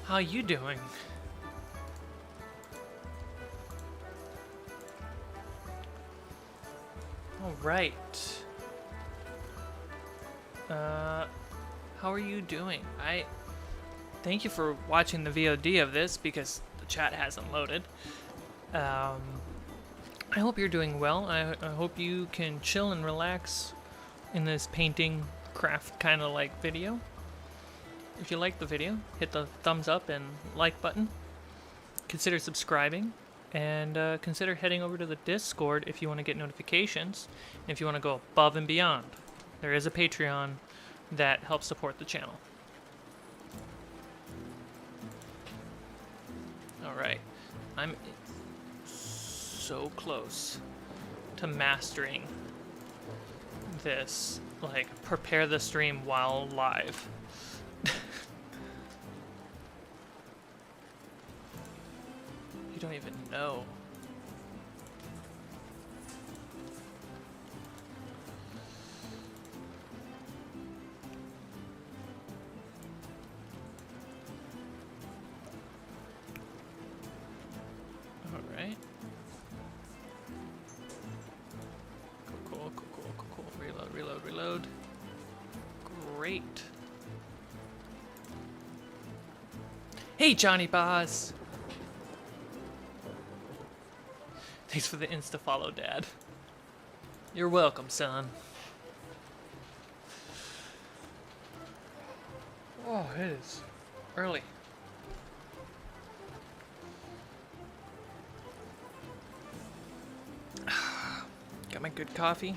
How you doing? All right. How are you doing? I thank you for watching the VOD of this because the chat hasn't loaded. I hope you're doing well. I hope you can chill and relax in this painting craft kind of like video. If you like the video, hit the thumbs up and like button. Consider subscribing and consider heading over to the Discord if you want to get notifications. And if you want to go above and beyond, there is a Patreon that helps support the channel. Alright, I'm so close to mastering this. Like, prepare the stream while live. You don't even know. Alright. Cool. Reload. Great. Hey, Johnny Boss! Thanks for the insta-follow, Dad. You're welcome, son. Oh, it is early. Got my good coffee.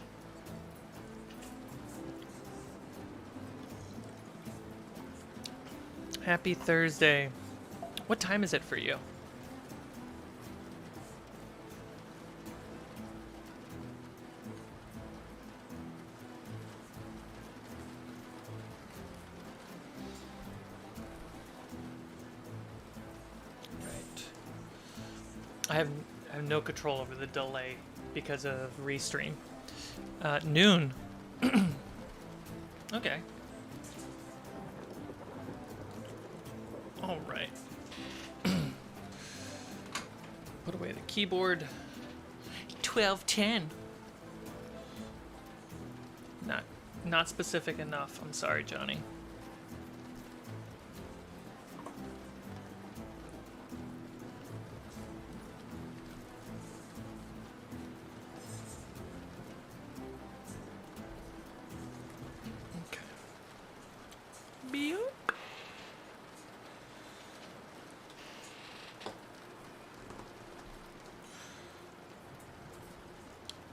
Happy Thursday. What time is it for you? I have no control over the delay because of restream. Noon. Okay. All right. Put away the keyboard. 12:10. Not specific enough. I'm sorry, Johnny.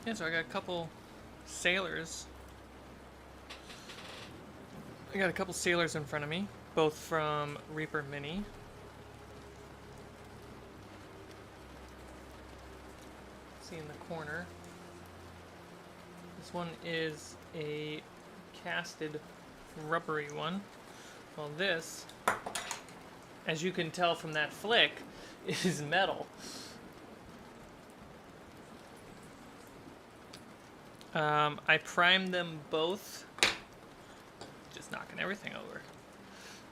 Yeah, so I got a couple sailors. I got a couple sailors in front of me, both from Reaper Mini. See in the corner. This one is a casted rubbery one. Well, this, as you can tell from that flick, is metal. I primed them both, just knocking everything over.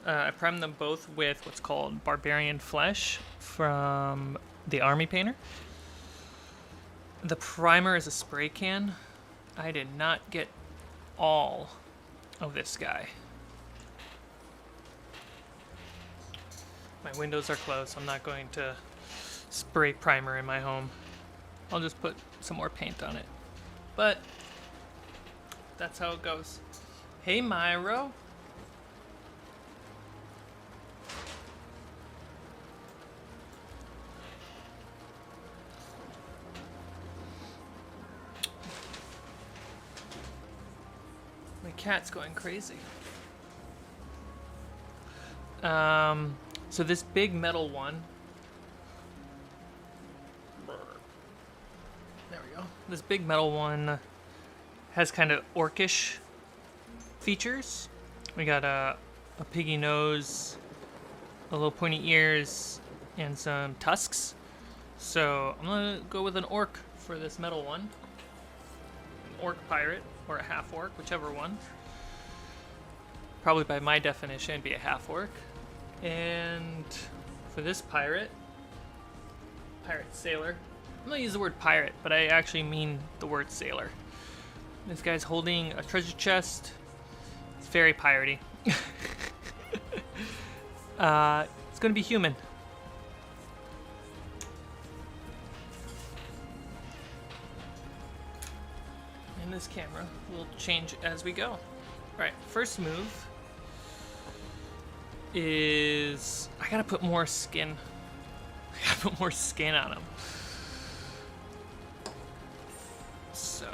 I primed them both with what's called Barbarian Flesh from the Army Painter. The primer is a spray can. I did not get all of this guy. My windows are closed. I'm not going to spray primer in my home. I'll just put some more paint on it. But that's how it goes. Hey, Myro. My cat's going crazy. So this big metal one. There we go. This big metal one has kind of orcish features. We got a piggy nose, a little pointy ears, and some tusks. So I'm gonna go with an orc for this metal one. An orc pirate or a half-orc, whichever one. Probably by my definition, it'd be a half-orc. And for this pirate sailor, I'm gonna use the word pirate, but I actually mean the word sailor. This guy's holding a treasure chest. It's very piratey. It's gonna be human. And this camera will change as we go. Alright, first move is I gotta put more skin. I gotta put more skin on him. So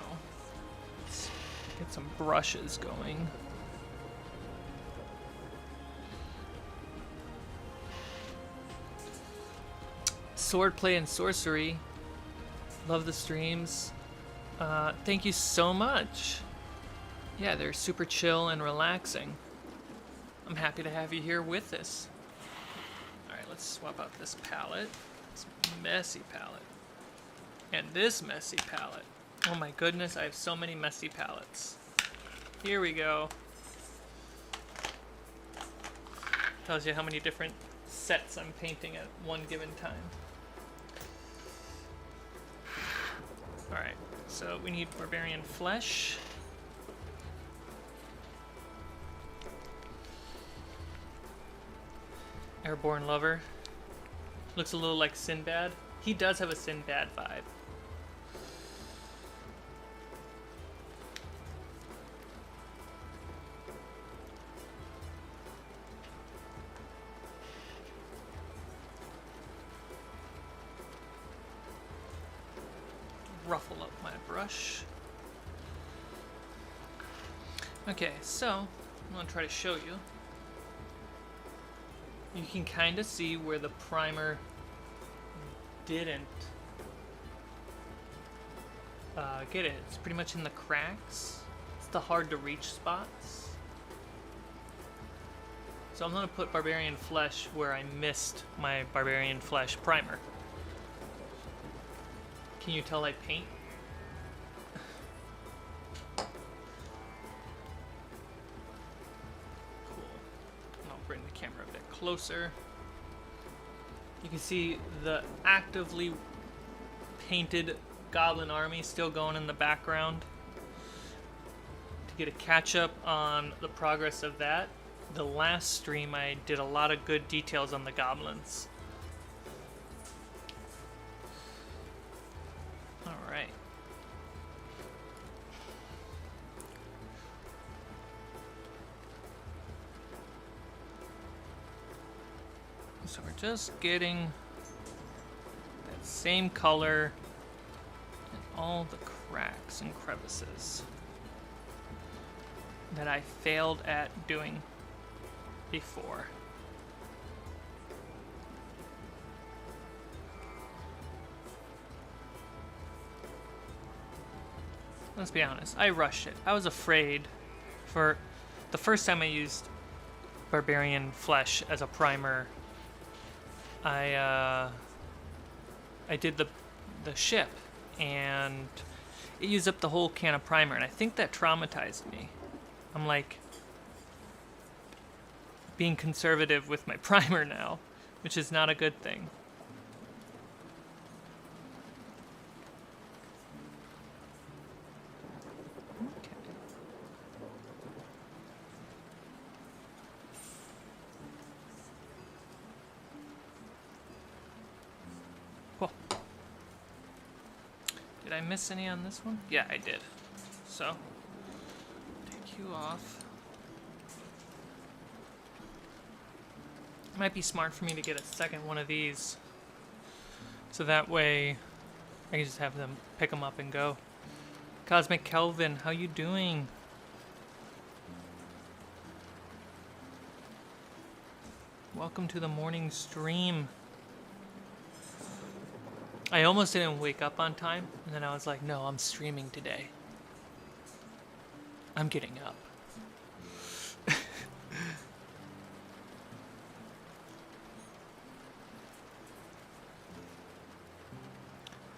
let's get some brushes going. Swordplay and sorcery. Love the streams. Thank you so much. Yeah, they're super chill and relaxing. I'm happy to have you here with us. Alright, let's swap out this palette. This messy palette. And this messy palette. Oh my goodness, I have so many messy palettes. Here we go. Tells you how many different sets I'm painting at one given time. Alright, so we need barbarian flesh. Airborne lover. Looks a little like Sinbad. He does have a Sinbad vibe. Ruffle up my brush. Okay, so I'm gonna try to show you. You can kind of see where the primer didn't get it. It's pretty much in the cracks. It's the hard to reach spots. So I'm gonna put barbarian flesh where I missed my barbarian flesh primer. Can you tell I paint? Cool. I'll bring the camera a bit closer. You can see the actively painted goblin army still going in the background. To get a catch up on the progress of that, the last stream I did a lot of good details on the goblins. Alright. So we're just getting that same color in all the cracks and crevices that I failed at doing before. Let's be honest, I rushed it. I was afraid for the first time I used barbarian flesh as a primer. I did the ship and it used up the whole can of primer, and I think that traumatized me. I'm like being conservative with my primer now, which is not a good thing. Did I miss any on this one? Yeah, I did. So, take you off. It might be smart for me to get a second one of these. So that way, I can just have them pick them up and go. Cosmic Kelvin, how you doing? Welcome to the morning stream. I almost didn't wake up on time, and then I was like, no, I'm streaming today. I'm getting up. It's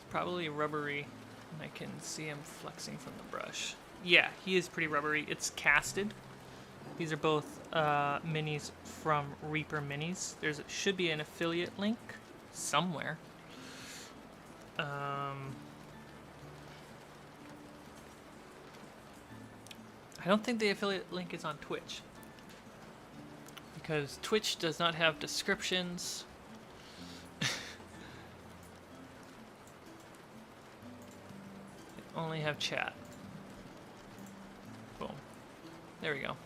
probably rubbery, and I can see him flexing from the brush. Yeah, he is pretty rubbery. It's casted, These are both minis from Reaper Minis. There should be an affiliate link somewhere. I don't think the affiliate link is on Twitch, because Twitch does not have descriptions. They only have chat. Boom. There we go.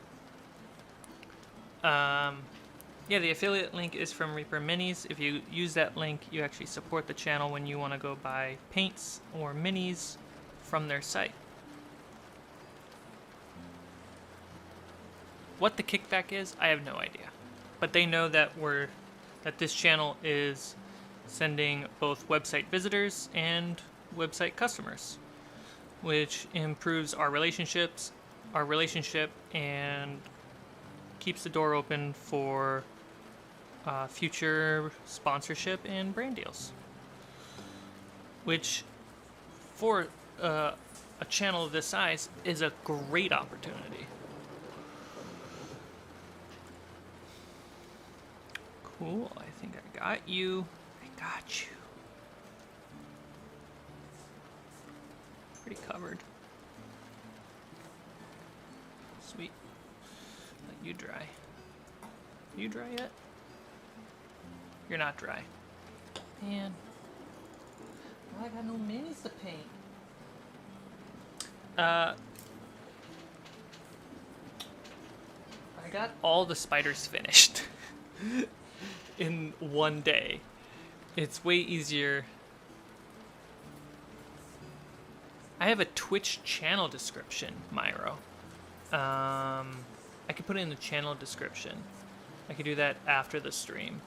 Yeah, the affiliate link is from Reaper Minis. If you use that link, you actually support the channel when you want to go buy paints or minis from their site. What the kickback is, I have no idea. But they know that that this channel is sending both website visitors and website customers, which improves our relationship and keeps the door open for future sponsorship and brand deals, which for a channel of this size is a great opportunity. Cool, I think I got you. I got you. Pretty covered. Sweet. Let you dry. You dry yet? You're not dry. Man. I got no minis to paint. I got all the spiders finished in one day. It's way easier. I have a Twitch channel description, Myro. I could put it in the channel description. I could do that after the stream.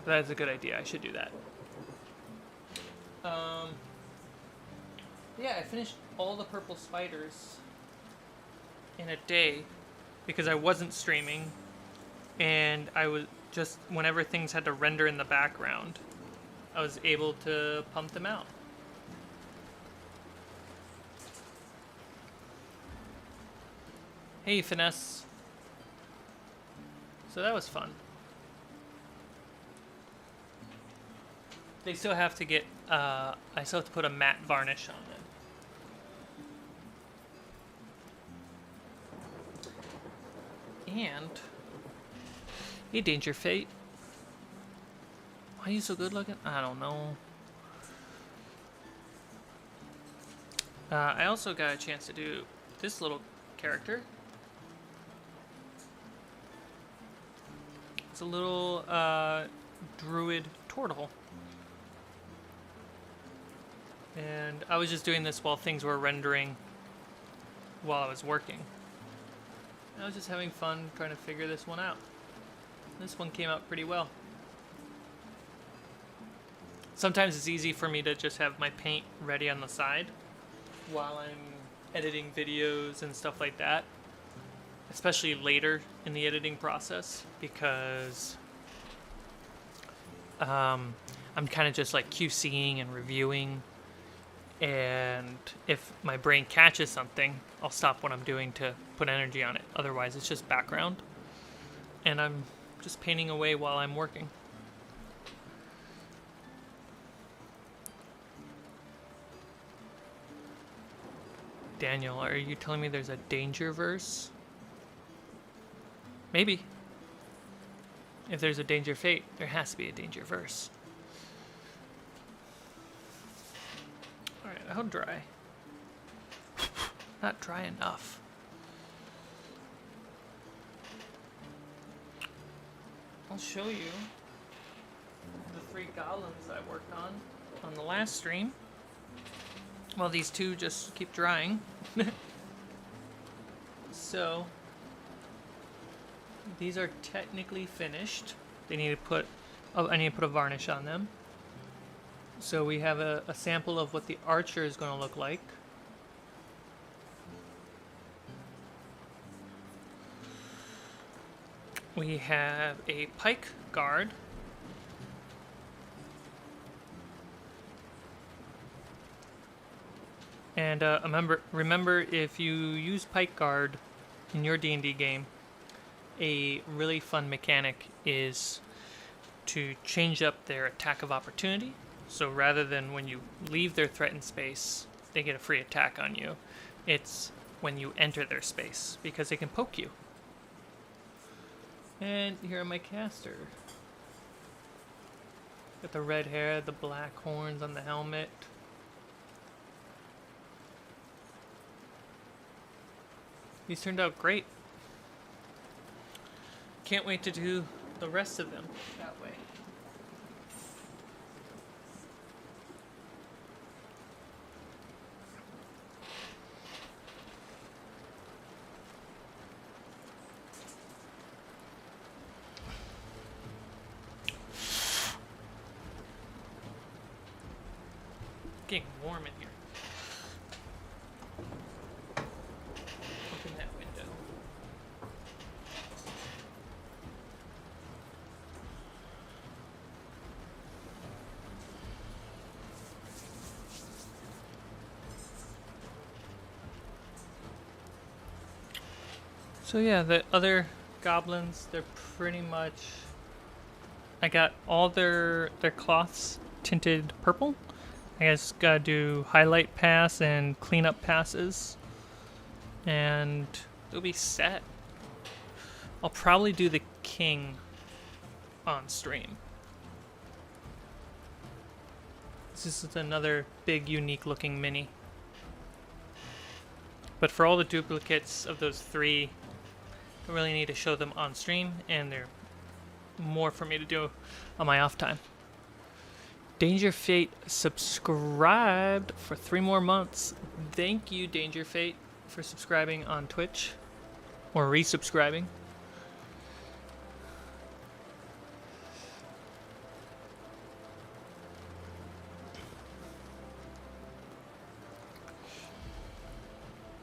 That's a good idea. I should do that. Yeah, I finished all the purple spiders in a day because I wasn't streaming, and I was just, whenever things had to render in the background, I was able to pump them out. Hey, Finesse. So that was fun. They still have to get, I still have to put a matte varnish on them. And, hey, Danger Fate. Why are you so good looking? I don't know. I also got a chance to do this little character. It's a little druid turtle. And I was just doing this while things were rendering while I was working. I was just having fun trying to figure this one out. This one came out pretty well. Sometimes it's easy for me to just have my paint ready on the side while I'm editing videos and stuff like that. Especially later in the editing process, because I'm kind of just like QCing and reviewing, and if my brain catches something, I'll stop what I'm doing to put energy on it. Otherwise, it's just background, and I'm just painting away while I'm working. Daniel, are you telling me there's a danger verse? Maybe. If there's a danger fate, there has to be a danger verse. Alright, how dry? Not dry enough. I'll show you the 3 golems I worked on the last stream. Well, these 2 just keep drying. So these are technically finished. They need to put, I need to put a varnish on them. So we have a sample of what the archer is going to look like. We have a pike guard. And remember, if you use Pike Guard in your D&D game, a really fun mechanic is to change up their attack of opportunity. So rather than when you leave their threatened space, they get a free attack on you, it's when you enter their space, because they can poke you. And here are my caster. Got the red hair, the black horns on the helmet. These turned out great. Can't wait to do the rest of them that way. Getting warm in here. Open that window. So yeah, the other goblins, they're pretty much... I got all their cloths tinted purple. I guess gotta do highlight pass and cleanup passes, and it'll be set. I'll probably do the king on stream. This is another big, unique looking mini. But for all the duplicates of those three, I really need to show them on stream, and they're more for me to do on my off time. Danger Fate subscribed for 3 more months. Thank you, Danger Fate, for subscribing on Twitch, or resubscribing.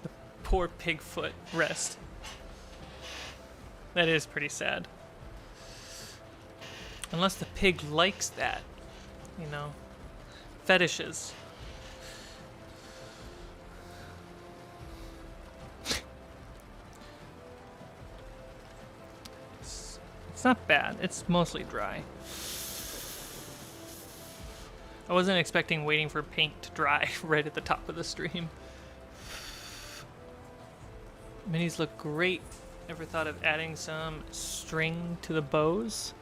The poor Pigfoot rest. That is pretty sad. Unless the pig likes that. You know, fetishes. It's not bad. It's mostly dry. I wasn't expecting waiting for paint to dry right at the top of the stream. Minis look great. Ever thought of adding some string to the bows?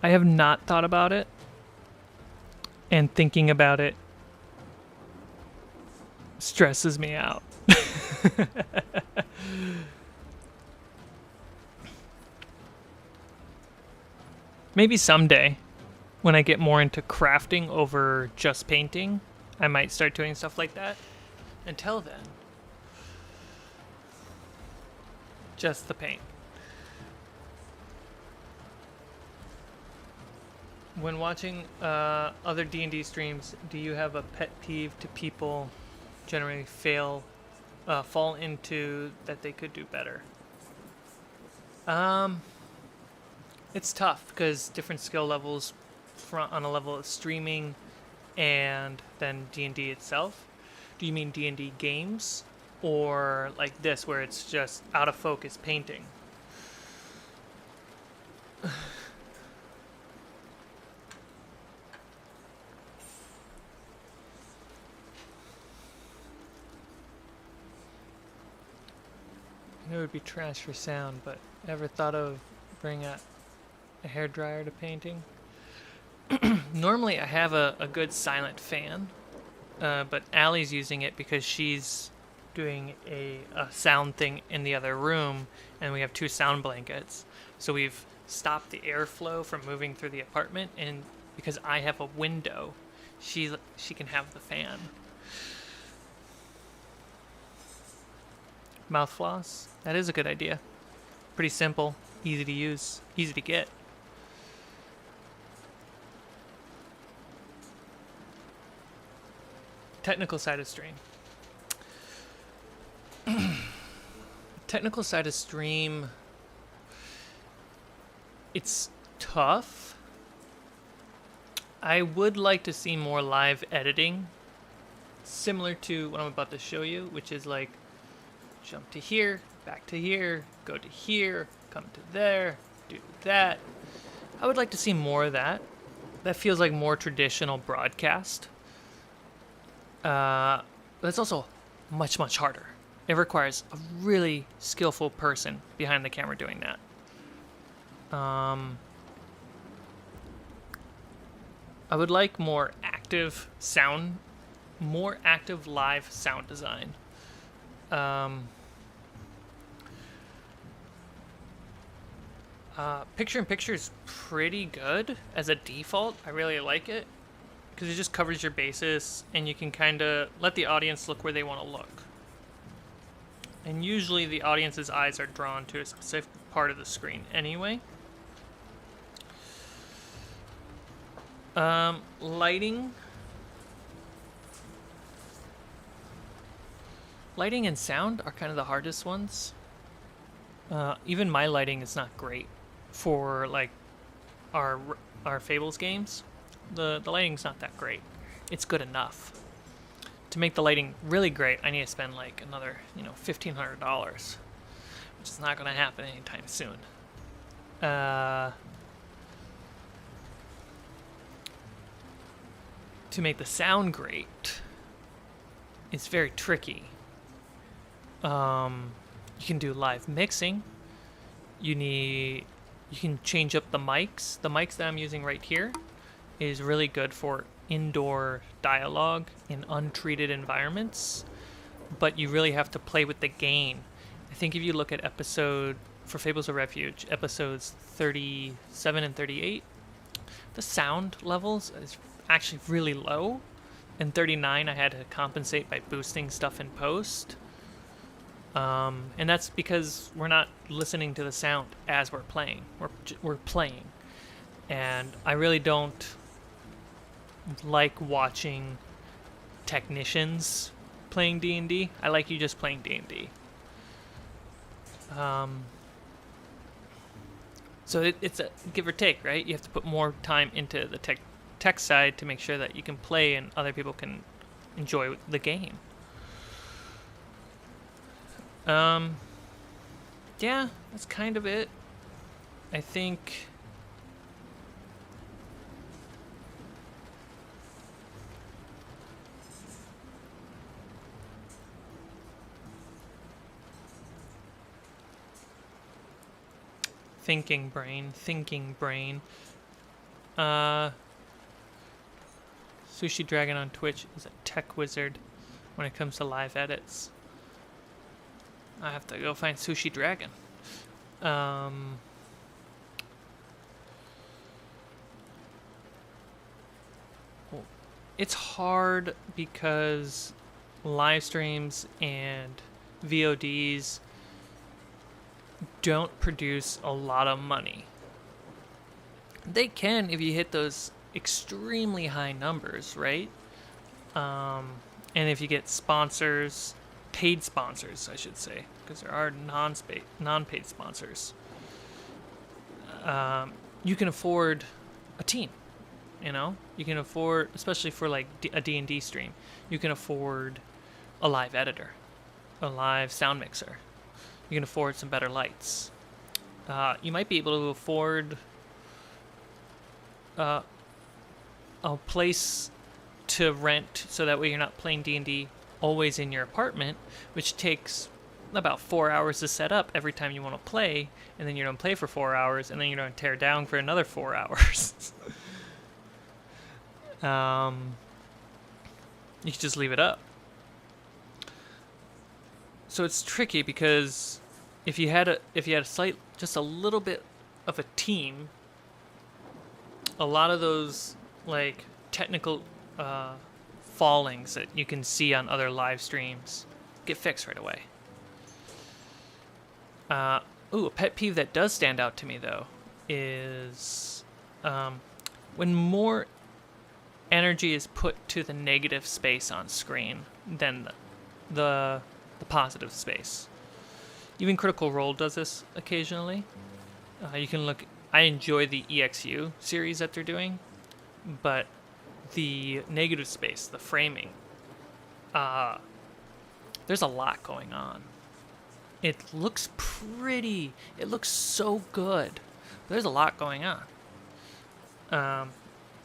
I have not thought about it, and thinking about it stresses me out. Maybe someday, when I get more into crafting over just painting, I might start doing stuff like that. Until then, just the paint. When watching other D&D streams, do you have a pet peeve to people generally fall into that they could do better? It's tough because different skill levels on a level of streaming and then D&D itself. Do you mean D&D games, or like this where it's just out of focus painting? It would be trash for sound, but ever thought of bringing a hairdryer to painting? Normally I have a good silent fan, but Allie's using it because she's doing a sound thing in the other room, and we have 2 sound blankets. So we've stopped the airflow from moving through the apartment, and because I have a window, she can have the fan. Mouth floss? That is a good idea. Pretty simple, easy to use, easy to get. Technical side of stream. Technical side of stream, it's tough. I would like to see more live editing, similar to what I'm about to show you, which is like jump to here, back to here, go to here, come to there, do that. I would like to see more of that. That feels like more traditional broadcast. But it's also much, much harder. It requires a really skillful person behind the camera doing that. I would like more active sound, more active live sound design. Picture-in-picture is pretty good as a default. I really like it because it just covers your bases and you can kind of let the audience look where they want to look. And usually the audience's eyes are drawn to a specific part of the screen anyway. Lighting and sound are kind of the hardest ones. Even my lighting is not great for like our Fables games. The lighting's not that great. It's good enough. To make the lighting really great, I need to spend like another, $1,500, which is not going to happen anytime soon. To make the sound great, it's very tricky. You can do live mixing. You can change up the mics. The mics that I'm using right here is really good for indoor dialogue in untreated environments, but you really have to play with the gain. I think if you look at for Fables of Refuge, episodes 37 and 38, the sound levels is actually really low. In 39, I had to compensate by boosting stuff in post. And that's because we're not listening to the sound as we're playing. We're playing. And I really don't like watching technicians playing D&D. I like you just playing D&D. So it's a give or take, right? You have to put more time into the tech side to make sure that you can play and other people can enjoy the game. Yeah, that's kind of it. I think thinking brain. Sushi Dragon on Twitch is a tech wizard when it comes to live edits. I have to go find Sushi Dragon. It's hard because live streams and VODs don't produce a lot of money. They can if you hit those extremely high numbers, right? And if you get sponsors, paid sponsors, I should say, because there are non-paid sponsors. You can afford a team, You can afford, especially for like a D&D stream, you can afford a live editor, a live sound mixer. You can afford some better lights. You might be able to afford a place to rent, so that way you're not playing D&D always in your apartment, which takes about 4 hours to set up every time you want to play, and then you don't play for 4 hours, and then you're going to tear down for another 4 hours. You can just leave it up. So it's tricky because if you had just a little bit of a team, a lot of those like technical fallings that you can see on other live streams get fixed right away. A pet peeve that does stand out to me though is when more energy is put to the negative space on screen than the positive space. Even Critical Role does this occasionally. You can look. I enjoy the EXU series that they're doing, but the negative space, the framing, there's a lot going on. It looks pretty. It looks so good. There's a lot going on.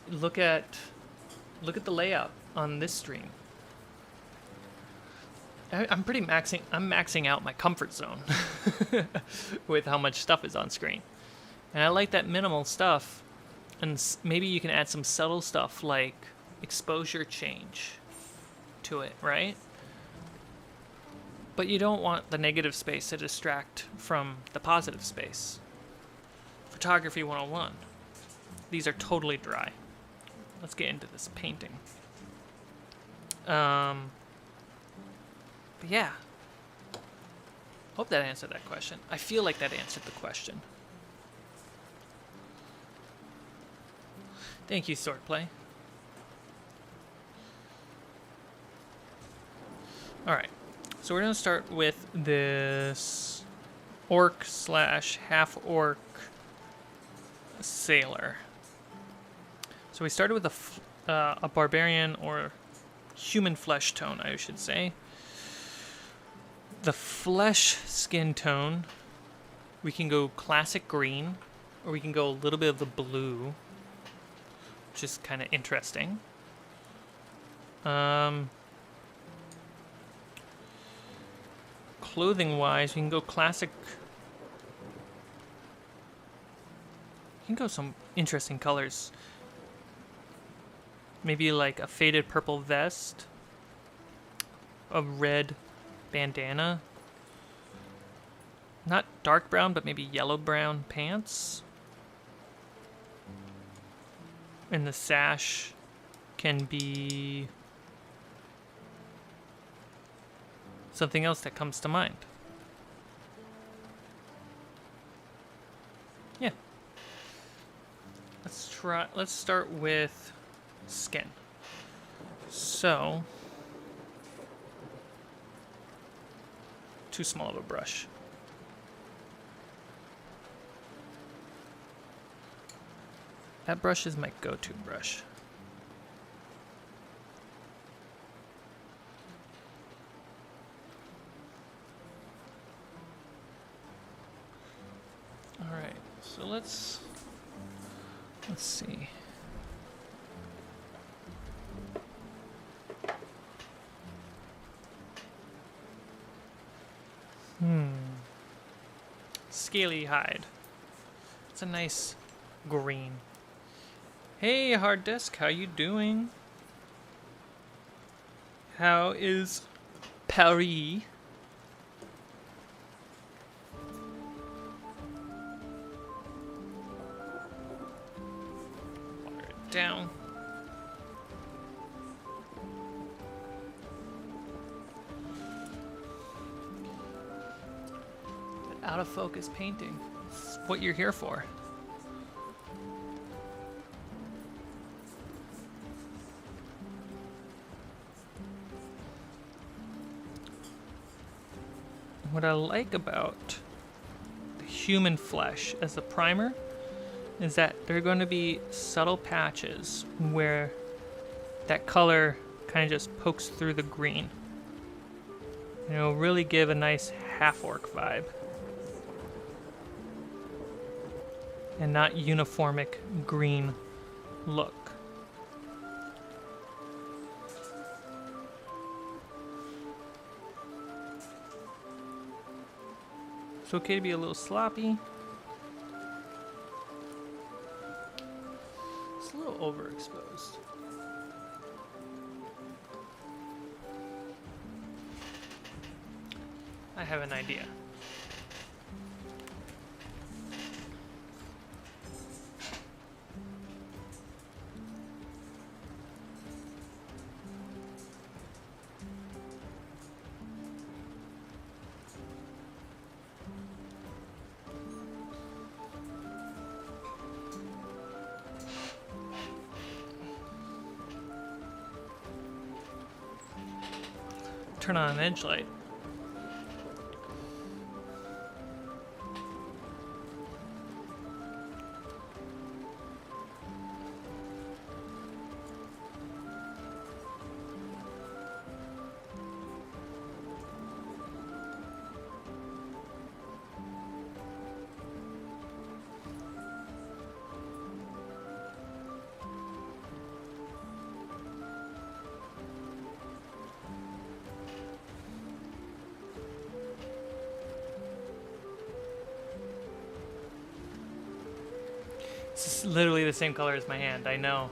Look at the layout on this stream. I'm maxing out my comfort zone with how much stuff is on screen. And I like that minimal stuff. And maybe you can add some subtle stuff like exposure change to it, right? But you don't want the negative space to distract from the positive space. Photography 101. These are totally dry. Let's get into this painting. But yeah. Hope that answered that question. I feel like that answered the question. Thank you, Swordplay. Alright. So we're going to start with this orc / half-orc sailor. So we started with a barbarian or human flesh tone, I should say. The flesh skin tone, we can go classic green, or we can go a little bit of the blue, which is kind of interesting. Clothing-wise, we can go classic. You can go some interesting colors. Maybe like a faded purple vest, a red bandana, not dark brown, but maybe yellow-brown pants. And the sash can be something else that comes to mind. Yeah. Let's start with skin. So, too small of a brush. That brush is my go-to brush. All right, so let's see. Scaly hide. It's a nice green. Hey, Hard Disk, how you doing? How is Paris? Water it down. Out of focus painting. It's what you're here for. What I like about the human flesh as a primer is that there are going to be subtle patches where that color kind of just pokes through the green. And it'll really give a nice half-orc vibe. And not uniformic green look. It's okay to be a little sloppy. It's a little overexposed. I have an idea. Turn on an edge light. It's literally the same color as my hand, I know.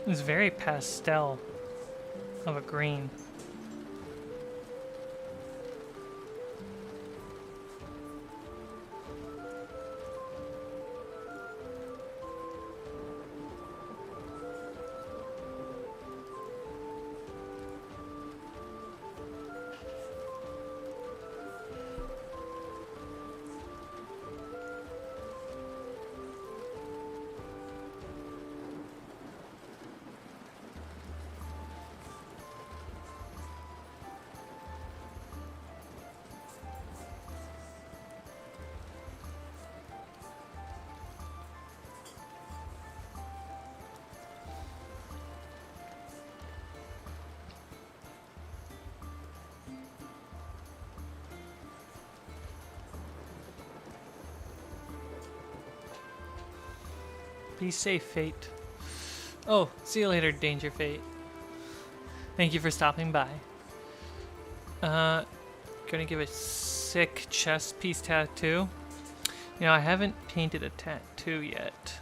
It's very pastel of a green. Be safe, Fate. Oh, see you later, Danger Fate. Thank you for stopping by. Gonna give a sick chest piece tattoo. You know, I haven't painted a tattoo yet.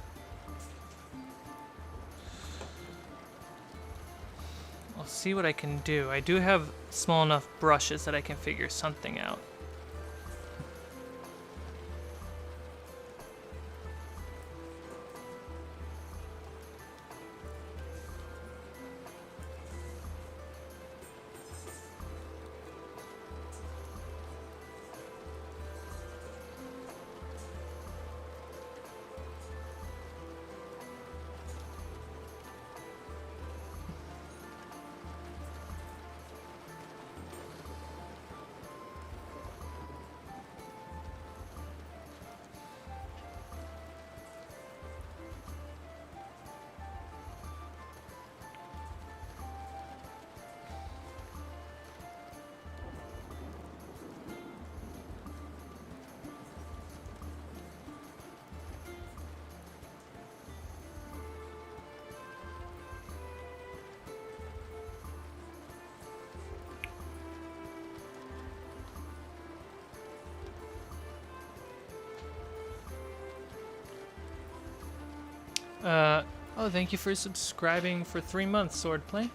I'll see what I can do. I do have small enough brushes that I can figure something out. Oh, thank you for subscribing for 3 months, Swordplay.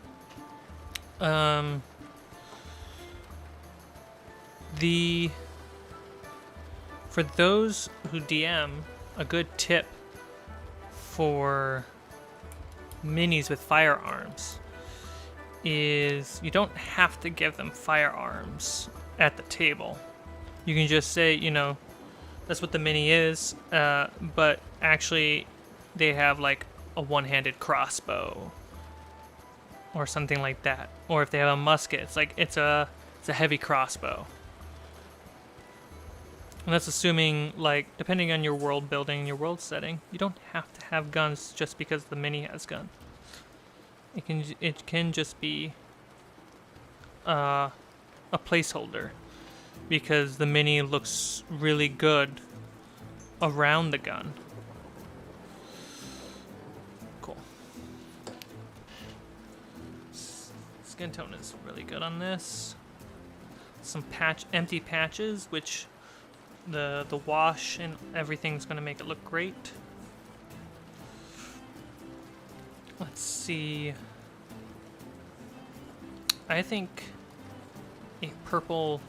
For those who DM, a good tip for minis with firearms is you don't have to give them firearms at the table. You can just say, you know, that's what the mini is, but actually they have like a one-handed crossbow or something like that. Or if they have a musket, it's like it's a heavy crossbow. And that's assuming, like, depending on your world building, your world setting, you don't have to have guns just because the mini has guns. It can just be a placeholder because the mini looks really good around the gun. Cool. Skin tone is really good on this. Some empty patches, which the wash and everything's going to make it look great. Let's see. I think a purple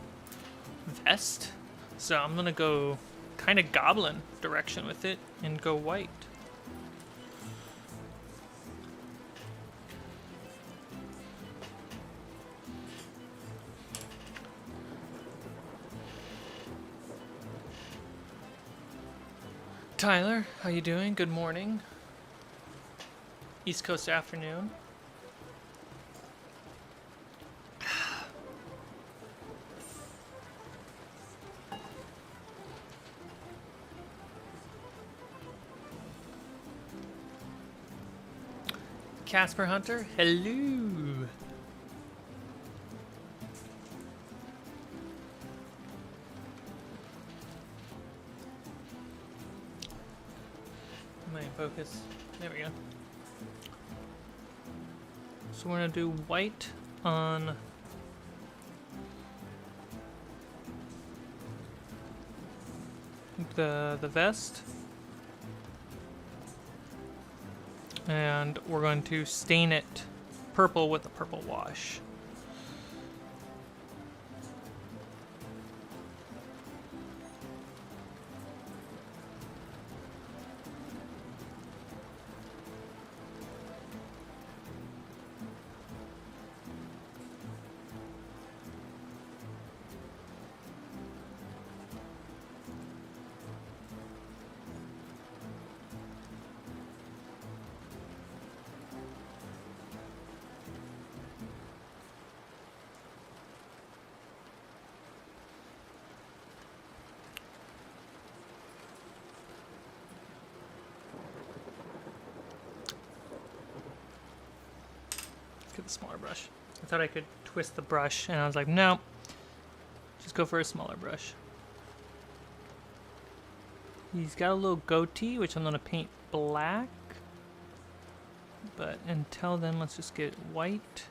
vest. So I'm going to go kind of goblin direction with it and go white. Tyler, how you doing? Good morning. East Coast afternoon. Casper Hunter, hello. Am I in focus? There we go. So we're gonna do white on the vest. And we're going to stain it purple with a purple wash. Get the smaller brush. I thought I could twist the brush, and I was like, no, just go for a smaller brush. He's got a little goatee, which I'm going to paint black. But until then, let's just get white.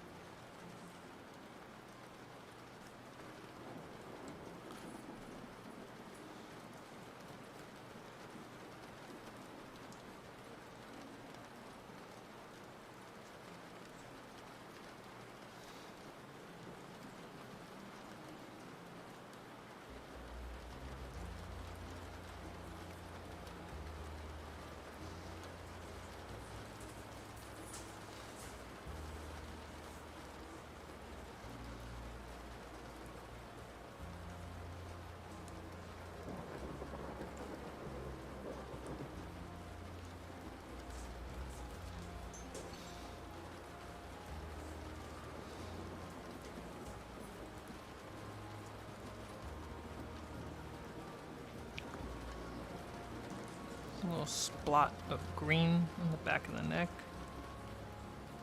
A little spot of green on the back of the neck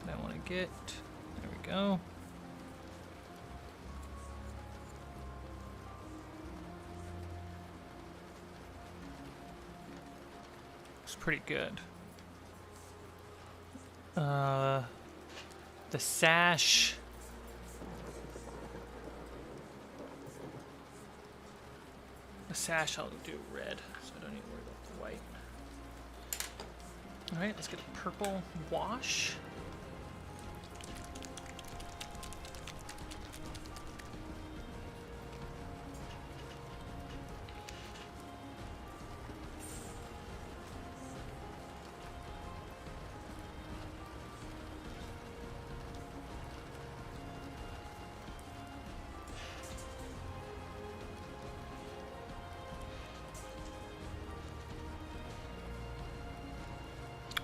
that I want to get. There we go. Looks pretty good. The sash. The sash I'll do red, so I don't need to worry about the white. Alright, let's get a purple wash.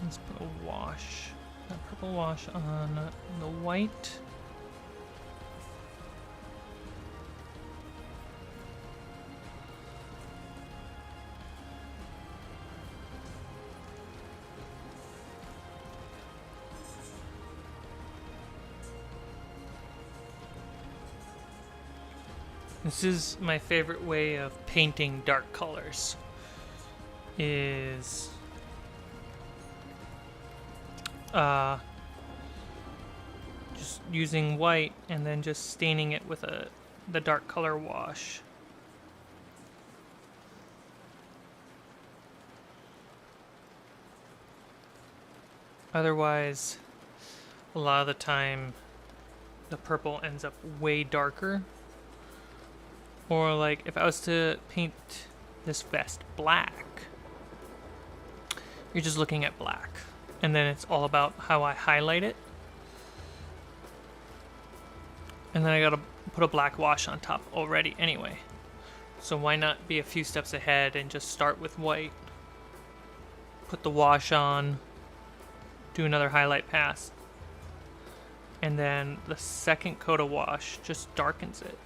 Let's put a wash, a purple wash on the white. This is my favorite way of painting dark colors, is just using white and then just staining it with the dark color wash. Otherwise, a lot of the time, the purple ends up way darker. Or like, if I was to paint this vest black, you're just looking at black. And then it's all about how I highlight it. And then I gotta put a black wash on top already anyway. So why not be a few steps ahead and just start with white, put the wash on, do another highlight pass. And then the second coat of wash just darkens it.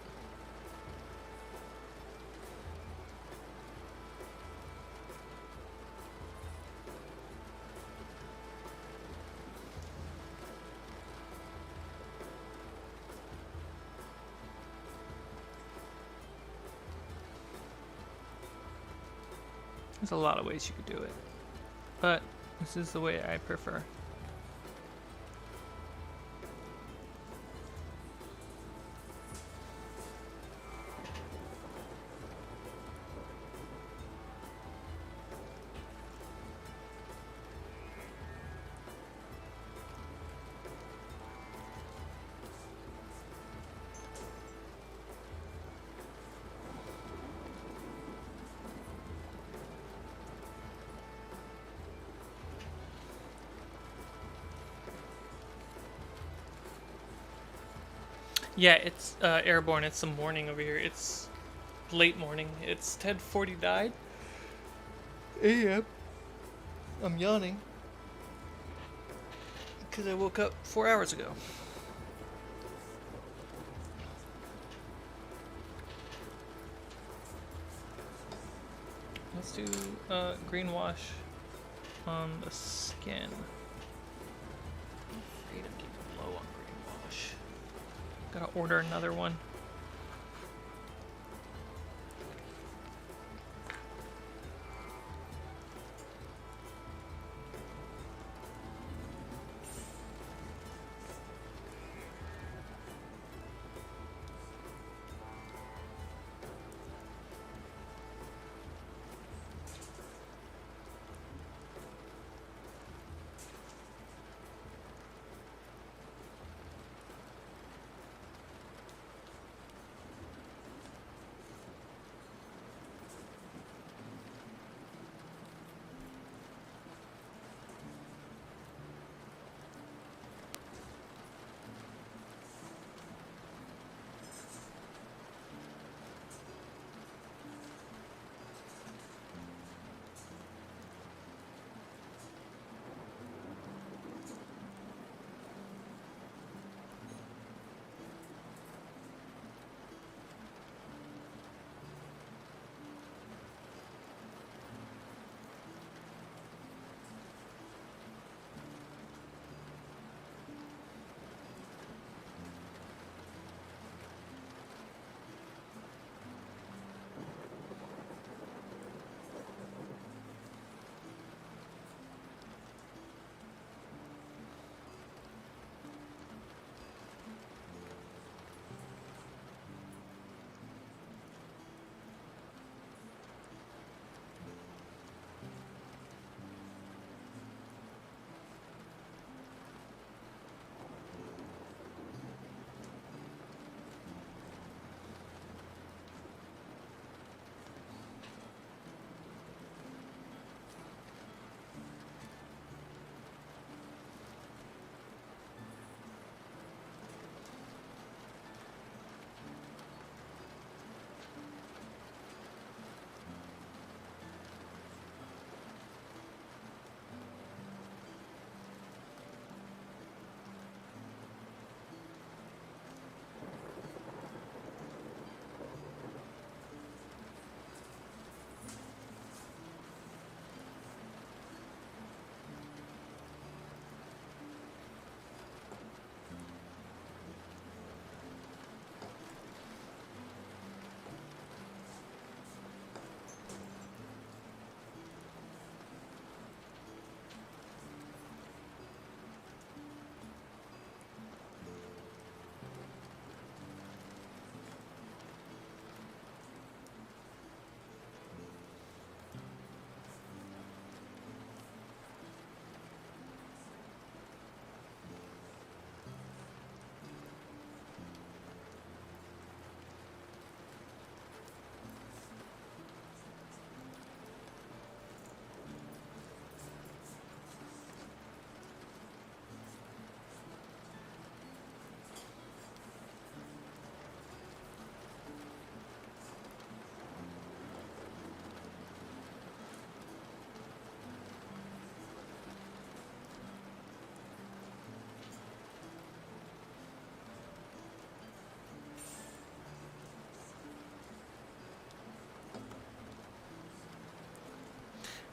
There's a lot of ways you could do it, but this is the way I prefer. Yeah, it's airborne. It's the morning over here. It's late morning. It's 10:49 a.m. I'm yawning because I woke up 4 hours ago. Let's do green wash on the skin. I'm afraid I'm getting low on green wash. Gotta order another one.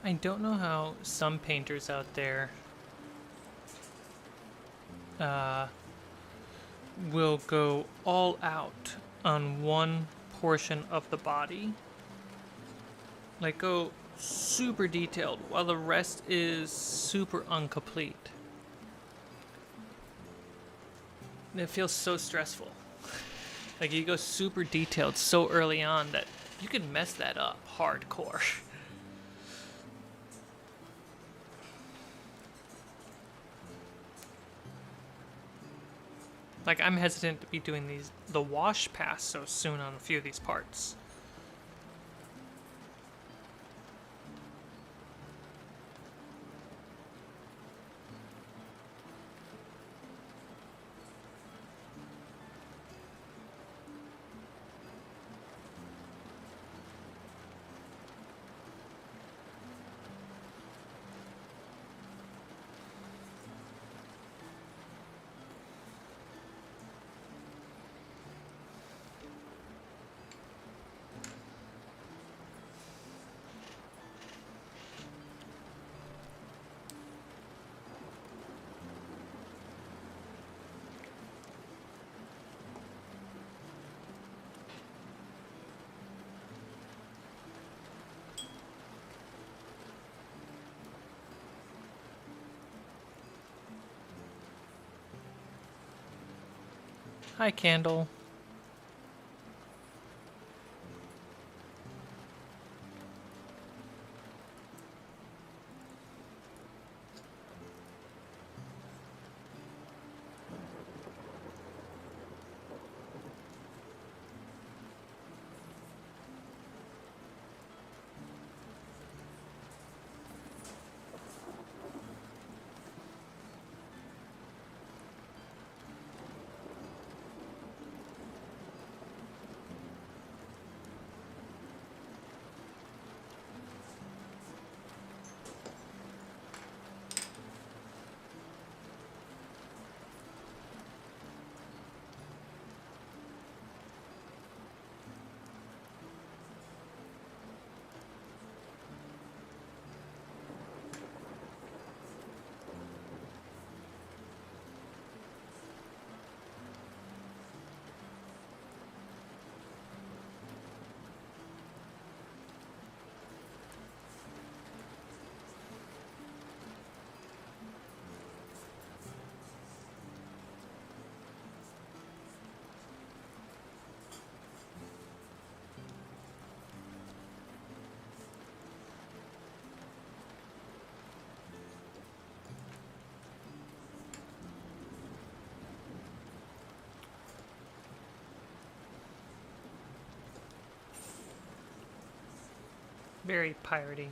I don't know how some painters out there will go all out on one portion of the body. Like go super detailed while the rest is super incomplete. And it feels so stressful. Like you go super detailed so early on that you can mess that up hardcore. Like I'm hesitant to be doing the wash pass so soon on a few of these parts. Hi, Candle. Very piratey.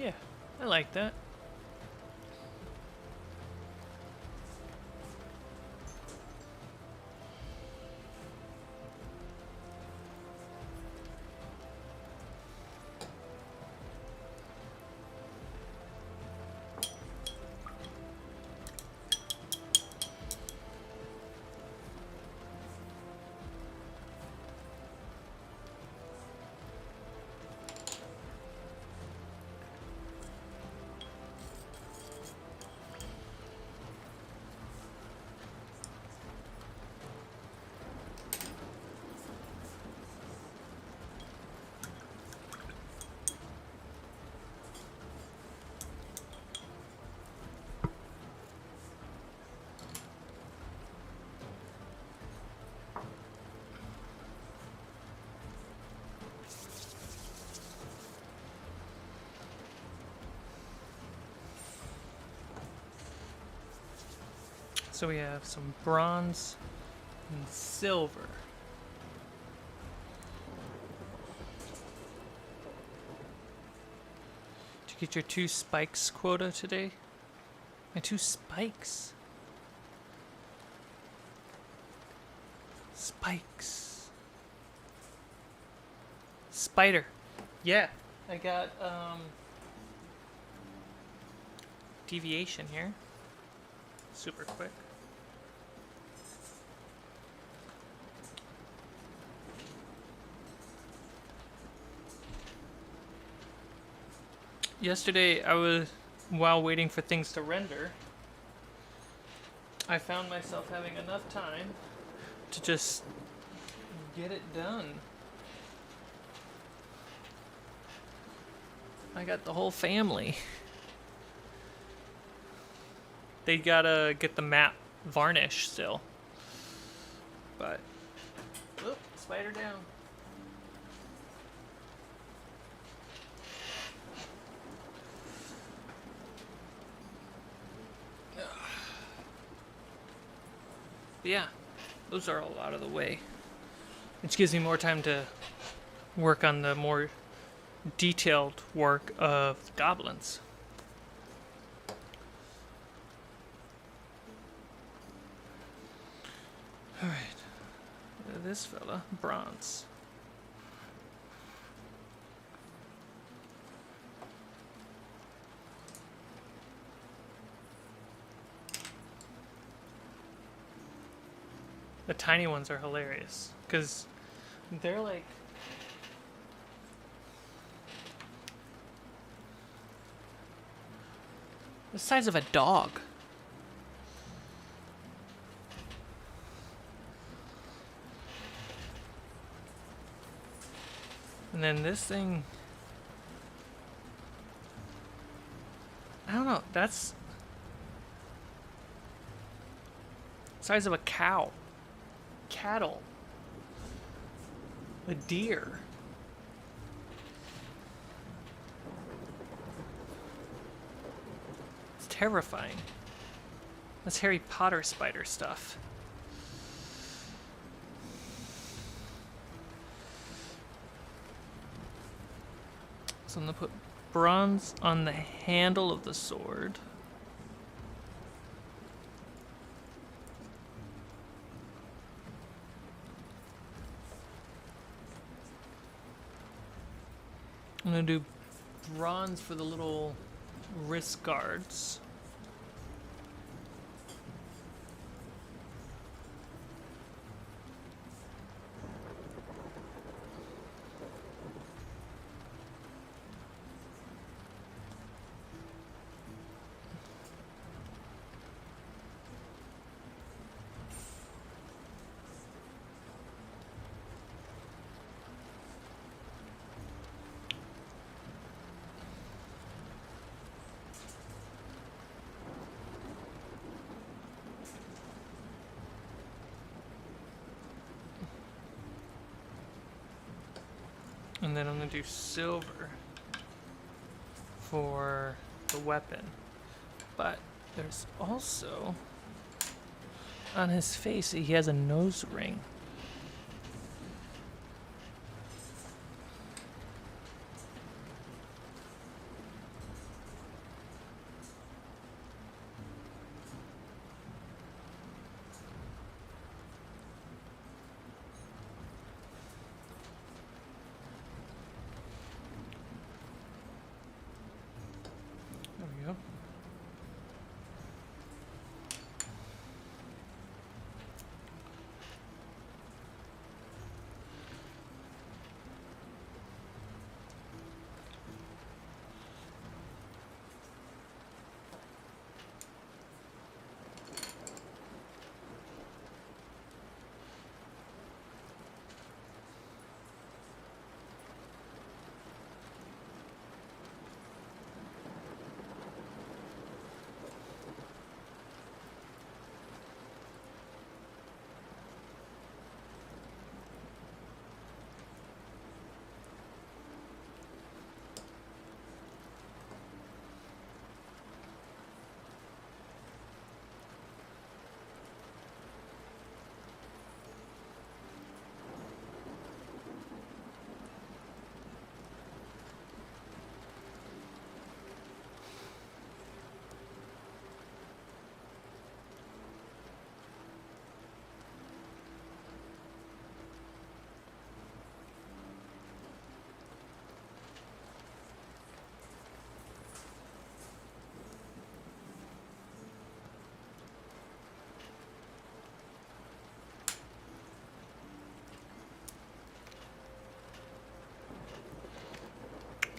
Yeah, I like that. So we have some bronze and silver. Did you get your 2 spikes quota today? My 2 spikes. Spikes. Spider. Yeah, I got deviation here. Super quick. Yesterday, while waiting for things to render, I found myself having enough time to just get it done. I got the whole family. They gotta get the map varnished still. But, oop, spider down. But yeah, those are all out of the way. Which gives me more time to work on the more detailed work of the goblins. Alright. This fella, bronze. The tiny ones are hilarious because they're like the size of a dog. And then this thing, I don't know, that's the size of a cow. Cattle, a deer. It's terrifying. That's Harry Potter spider stuff. So I'm gonna put bronze on the handle of the sword. I'm gonna do bronze for the little wrist guards. And then I'm gonna do silver for the weapon. But there's also on his face he has a nose ring.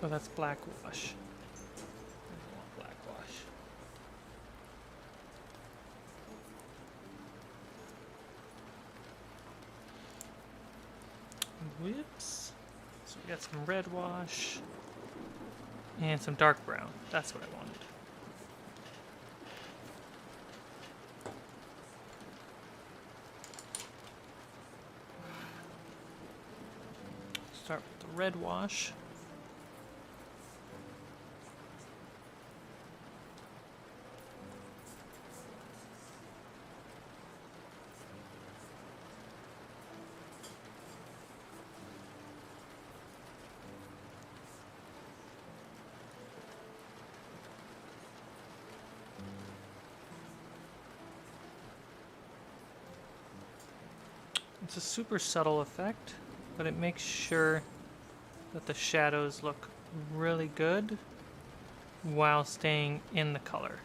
So that's black wash. I don't want black wash. Whoops. So we got some red wash and some dark brown. That's what I wanted. Start with the red wash. It's a super subtle effect, but it makes sure that the shadows look really good while staying in the color.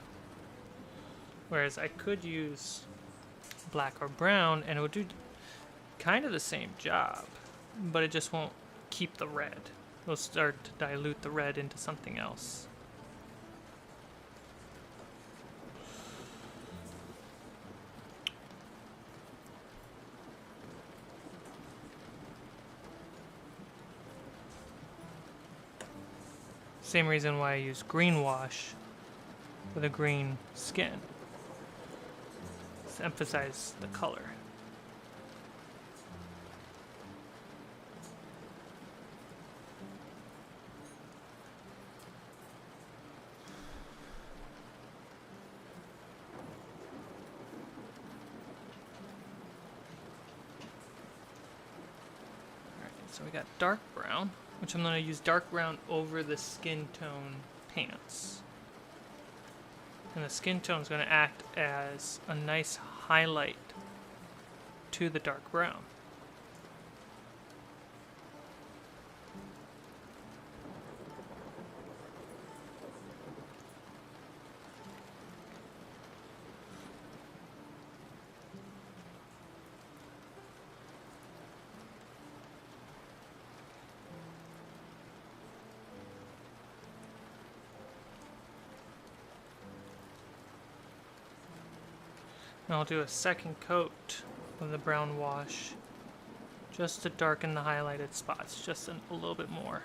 Whereas I could use black or brown and it would do kind of the same job, but it just won't keep the red. It'll start to dilute the red into something else. Same reason why I use green wash for the green skin. To emphasize the color. Alright, so we got dark brown, which I'm going to use dark brown over the skin tone pants. And the skin tone is going to act as a nice highlight to the dark brown. And I'll do a second coat of the brown wash just to darken the highlighted spots just a little bit more.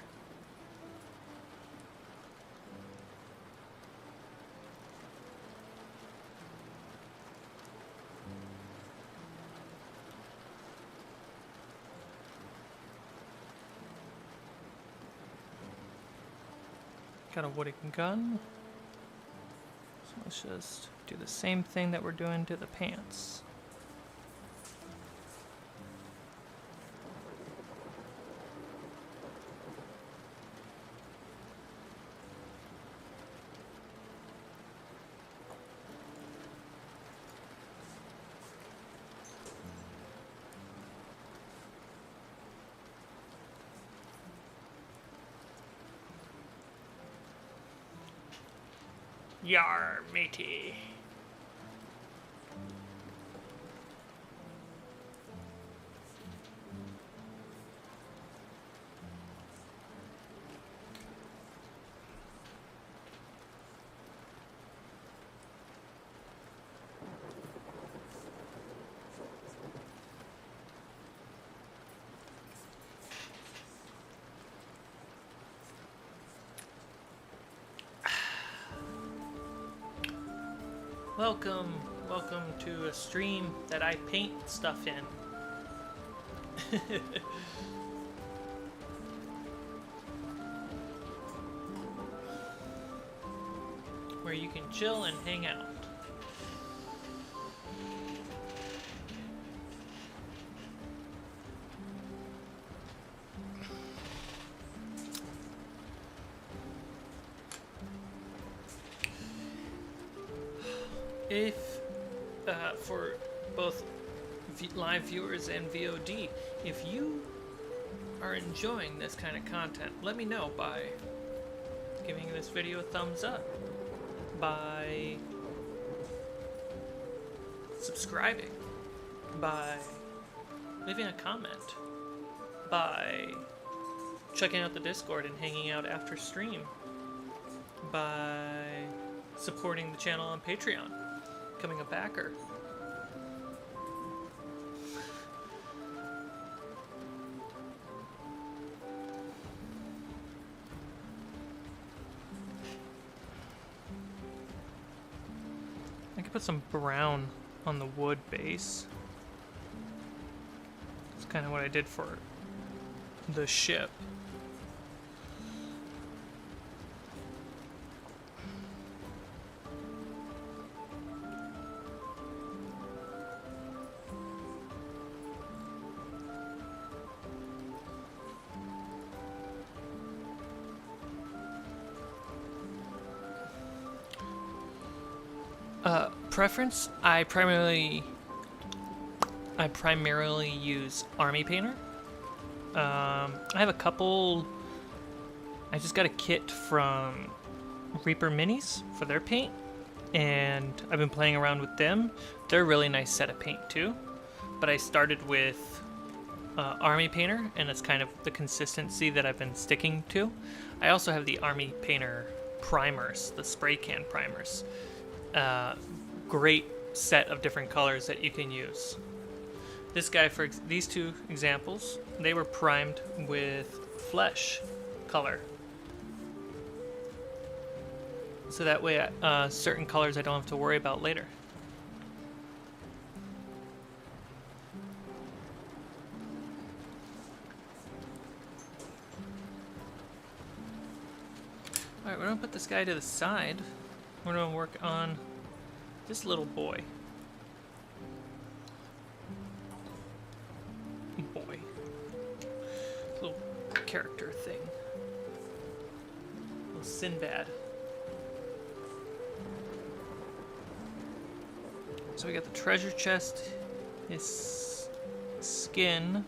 Got a wooden gun. So let's just do the same thing that we're doing to the pants. Yar, matey. Welcome to a stream that I paint stuff in. Where you can chill and hang out. If, for both live viewers and VOD, if you are enjoying this kind of content, let me know by giving this video a thumbs up, by subscribing, by leaving a comment, by checking out the Discord and hanging out after stream by supporting the channel on Patreon, becoming a backer. I could put some brown on the wood base. That's kind of what I did for the ship. Preference, I primarily use Army Painter. I have a couple. I just got a kit from Reaper Minis for their paint, and I've been playing around with them. They're a really nice set of paint too, but I started with Army Painter, and it's kind of the consistency that I've been sticking to. I also have the Army Painter primers, the spray can primers. Great set of different colors that you can use. This guy, for these two examples, they were primed with flesh color. So that way, certain colors I don't have to worry about later. Alright, we're gonna put this guy to the side. We're gonna work on this little boy. Little character thing. Little Sinbad. So we got the treasure chest, his skin.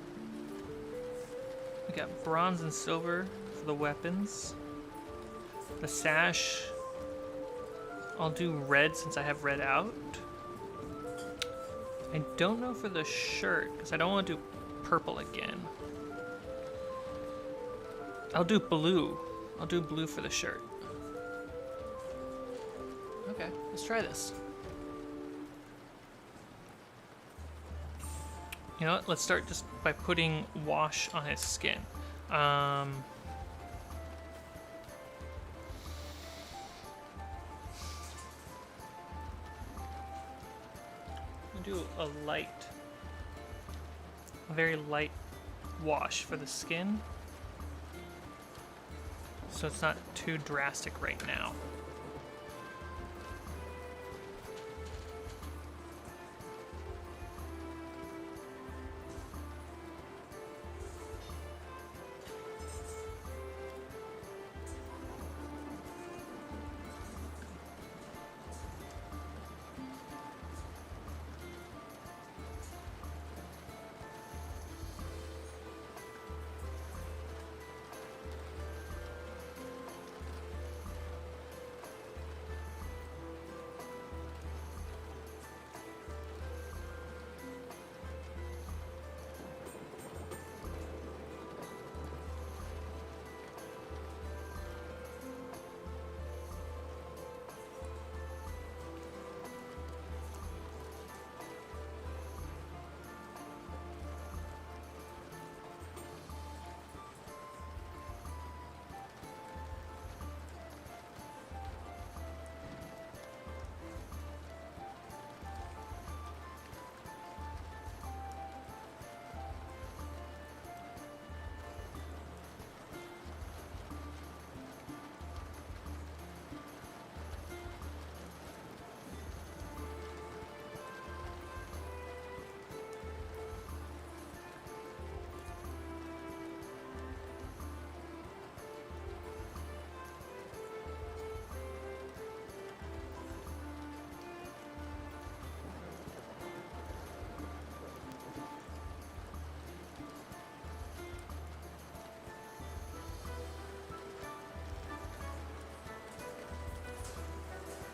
We got bronze and silver for the weapons. The sash. I'll do red since I have red out. I don't know for the shirt, because I don't want to do purple again. I'll do blue. I'll do blue for the shirt. Okay, let's try this. You know what? Let's start just by putting wash on his skin. Do a very light wash for the skin, so it's not too drastic right now.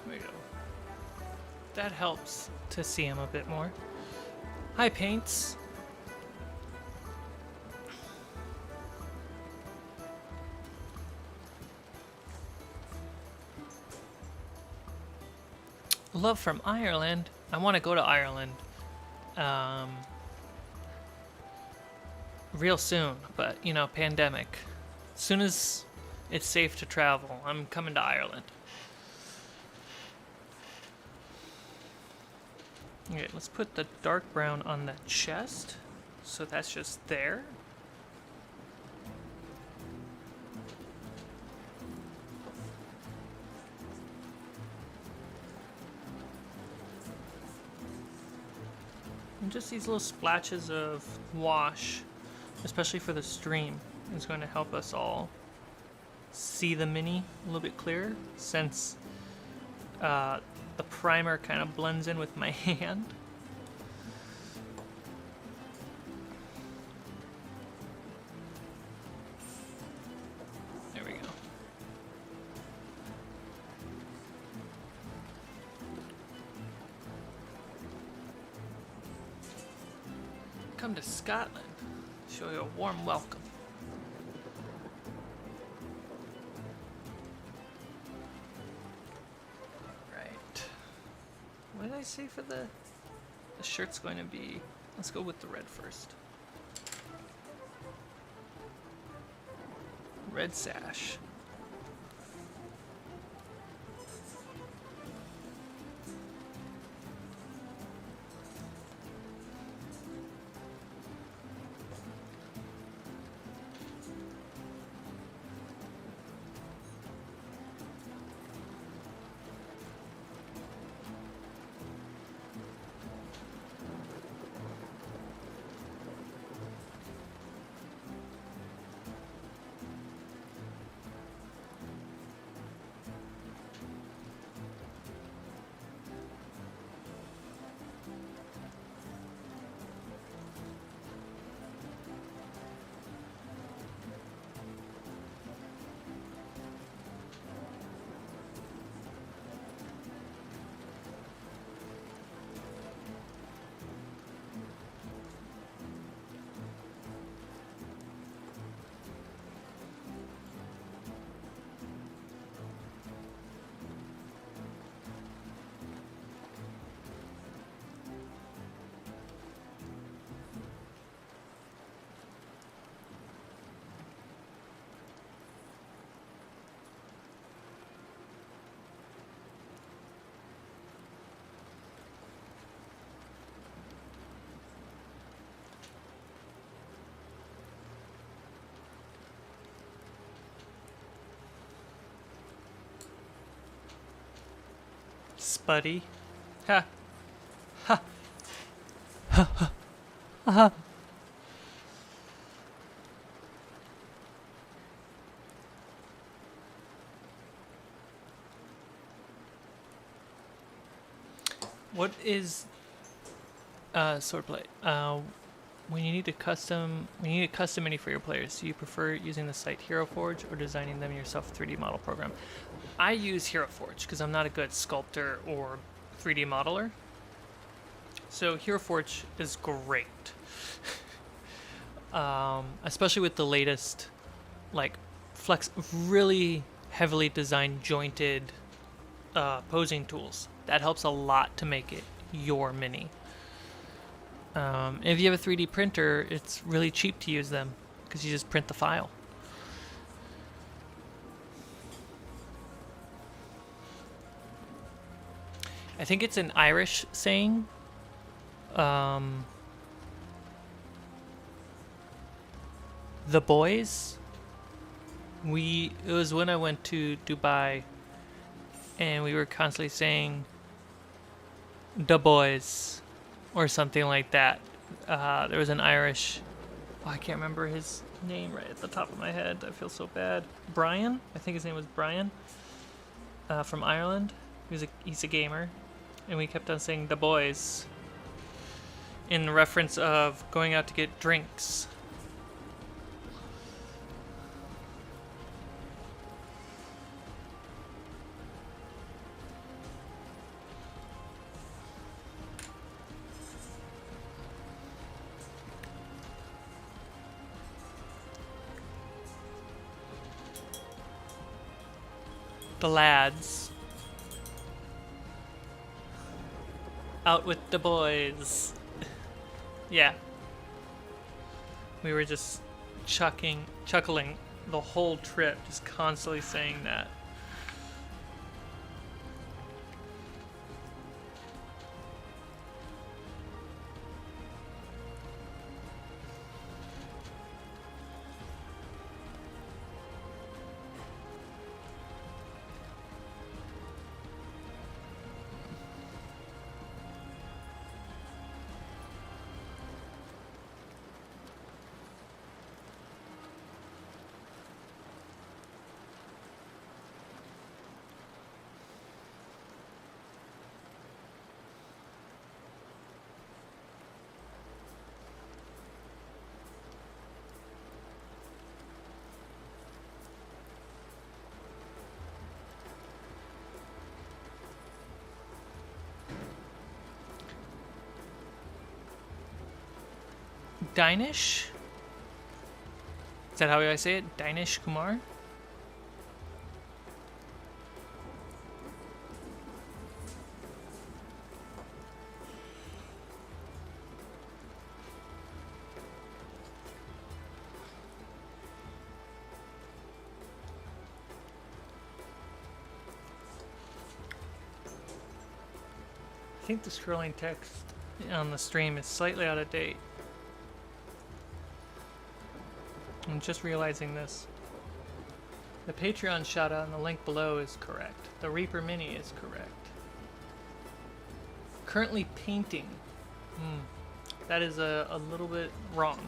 There we go. That helps to see him a bit more. Hi, Paints. Love from Ireland. I want to go to Ireland real soon, but you know, pandemic. As soon as it's safe to travel, I'm coming to Ireland. Okay, let's put the dark brown on the chest. So that's just there. And just these little splashes of wash, especially for the stream, is going to help us all see the mini a little bit clearer, since the primer kind of blends in with my hand. There we go. Come to Scotland. Show you a warm welcome. What did I say for the shirt's going to be? Let's go with the red first. Red sash. Spuddy. Ha. Ha. Ha. Ha. Ha. What is swordplay? When you need a custom mini for your players, do you prefer using the site HeroForge or designing them yourself 3D model program? I use HeroForge because I'm not a good sculptor or 3D modeler. So HeroForge is great. Especially with the latest, like, really heavily designed jointed posing tools. That helps a lot to make it your mini. If you have a 3D printer, it's really cheap to use them because you just print the file. I think it's an Irish saying. The boys. It was when I went to Dubai, and we were constantly saying the boys or something like that. There was an Irish, I can't remember his name right at the top of my head. I feel so bad. Brian, I think his name was Brian, from Ireland. He's a gamer, and we kept on saying the boys in reference of going out to get drinks. The lads. Out with the boys. Yeah. We were just chuckling the whole trip, just constantly saying that. Dinesh? Is that how I say it? Dinesh Kumar? I think the scrolling text on the stream is slightly out of date. I'm just realizing this. The Patreon shoutout in the link below is correct. The Reaper Mini is correct. Currently painting. That is a little bit wrong.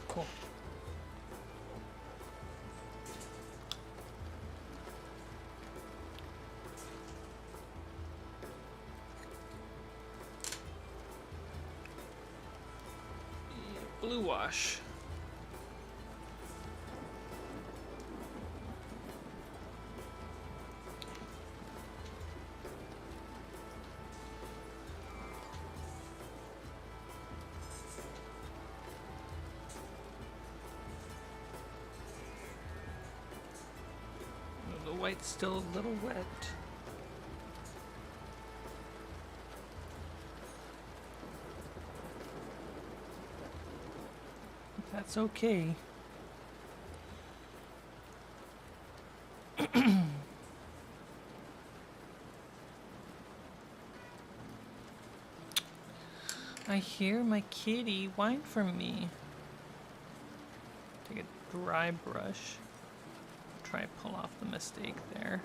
Cool. Blue wash. The white's still a little wet. That's okay. I hear my kitty whine from me. Take a dry brush. Try to pull off the mistake there.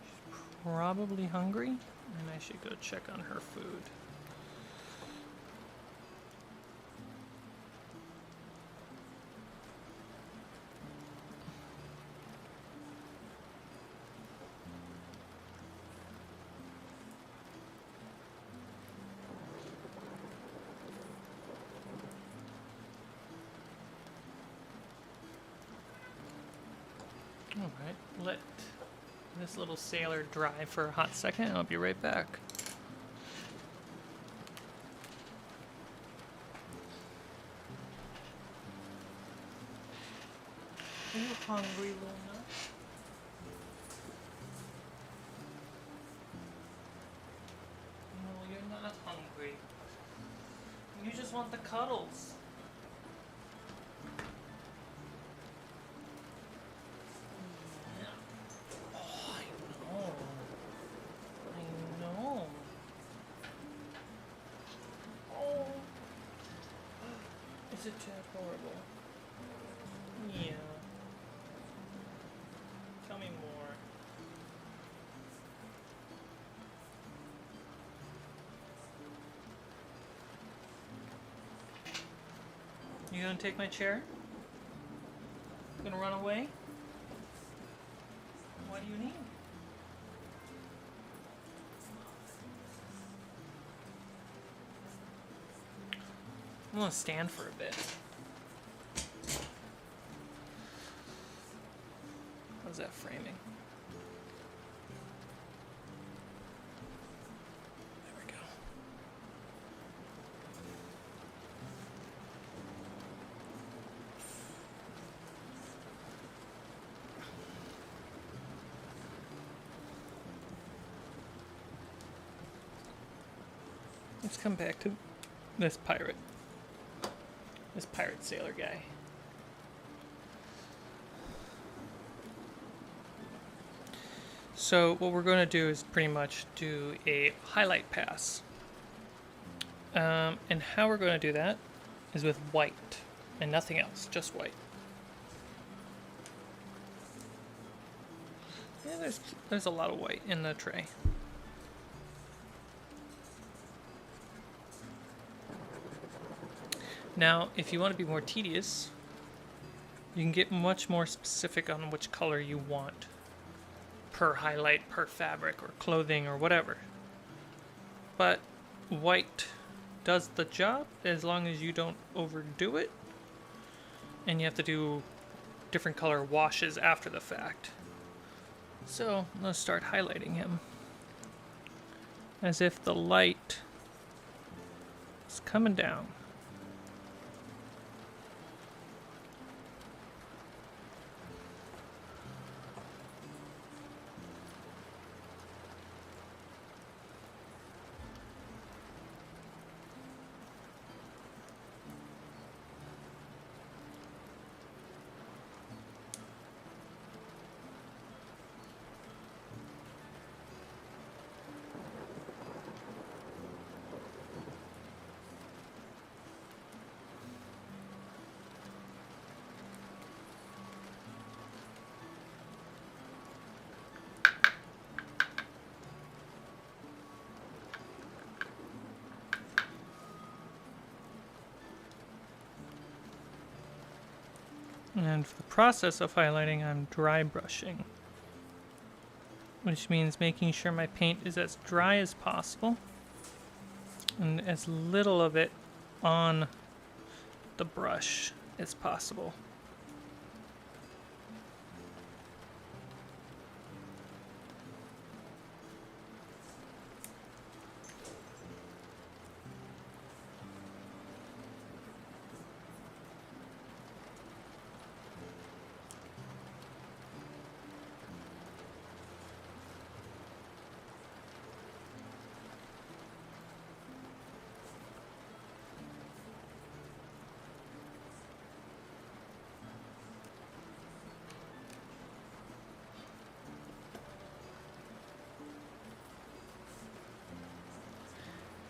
She's probably hungry, and I should go check on her food. Alright, let this little sailor dry for a hot second and I'll be right back. Are you hungry, Luna? No, you're not hungry. You just want the cuddles. Is it horrible? Yeah. Tell me more. You gonna take my chair? You gonna run away? What do you need? I'm gonna stand for a bit. How's that framing? There we go. Let's come back to this pirate. This pirate sailor guy. So what we're going to do is pretty much do a highlight pass. And how we're going to do that is with white and nothing else, just white. Yeah, there's a lot of white in the tray. Now, if you want to be more tedious, you can get much more specific on which color you want per highlight, per fabric, or clothing, or whatever. But white does the job as long as you don't overdo it, and you have to do different color washes after the fact. So let's start highlighting him as if the light is coming down. And for the process of highlighting, I'm dry brushing, which means making sure my paint is as dry as possible and as little of it on the brush as possible.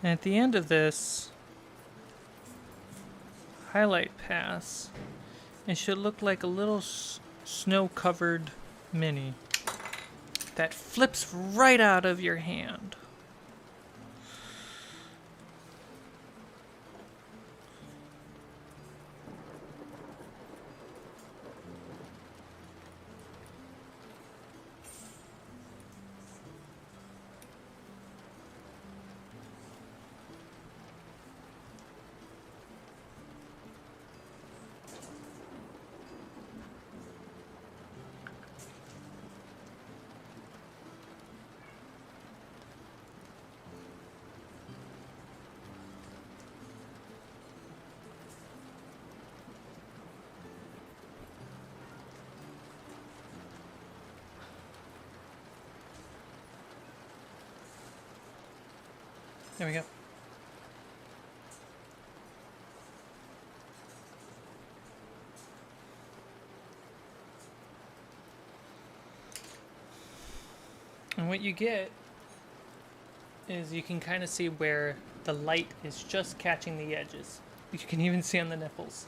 And at the end of this highlight pass, it should look like a little snow-covered mini that flips right out of your hand. There we go. And what you get is you can kind of see where the light is just catching the edges. You can even see on the nipples.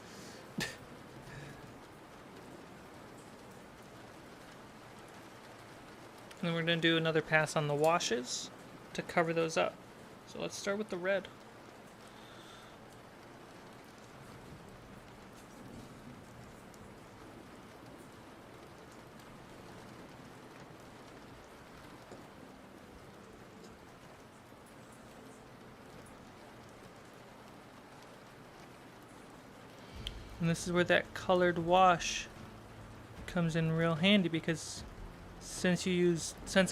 then we're going to do another pass on the washes to cover those up. So let's start with the red. And this is where that colored wash comes in real handy, because since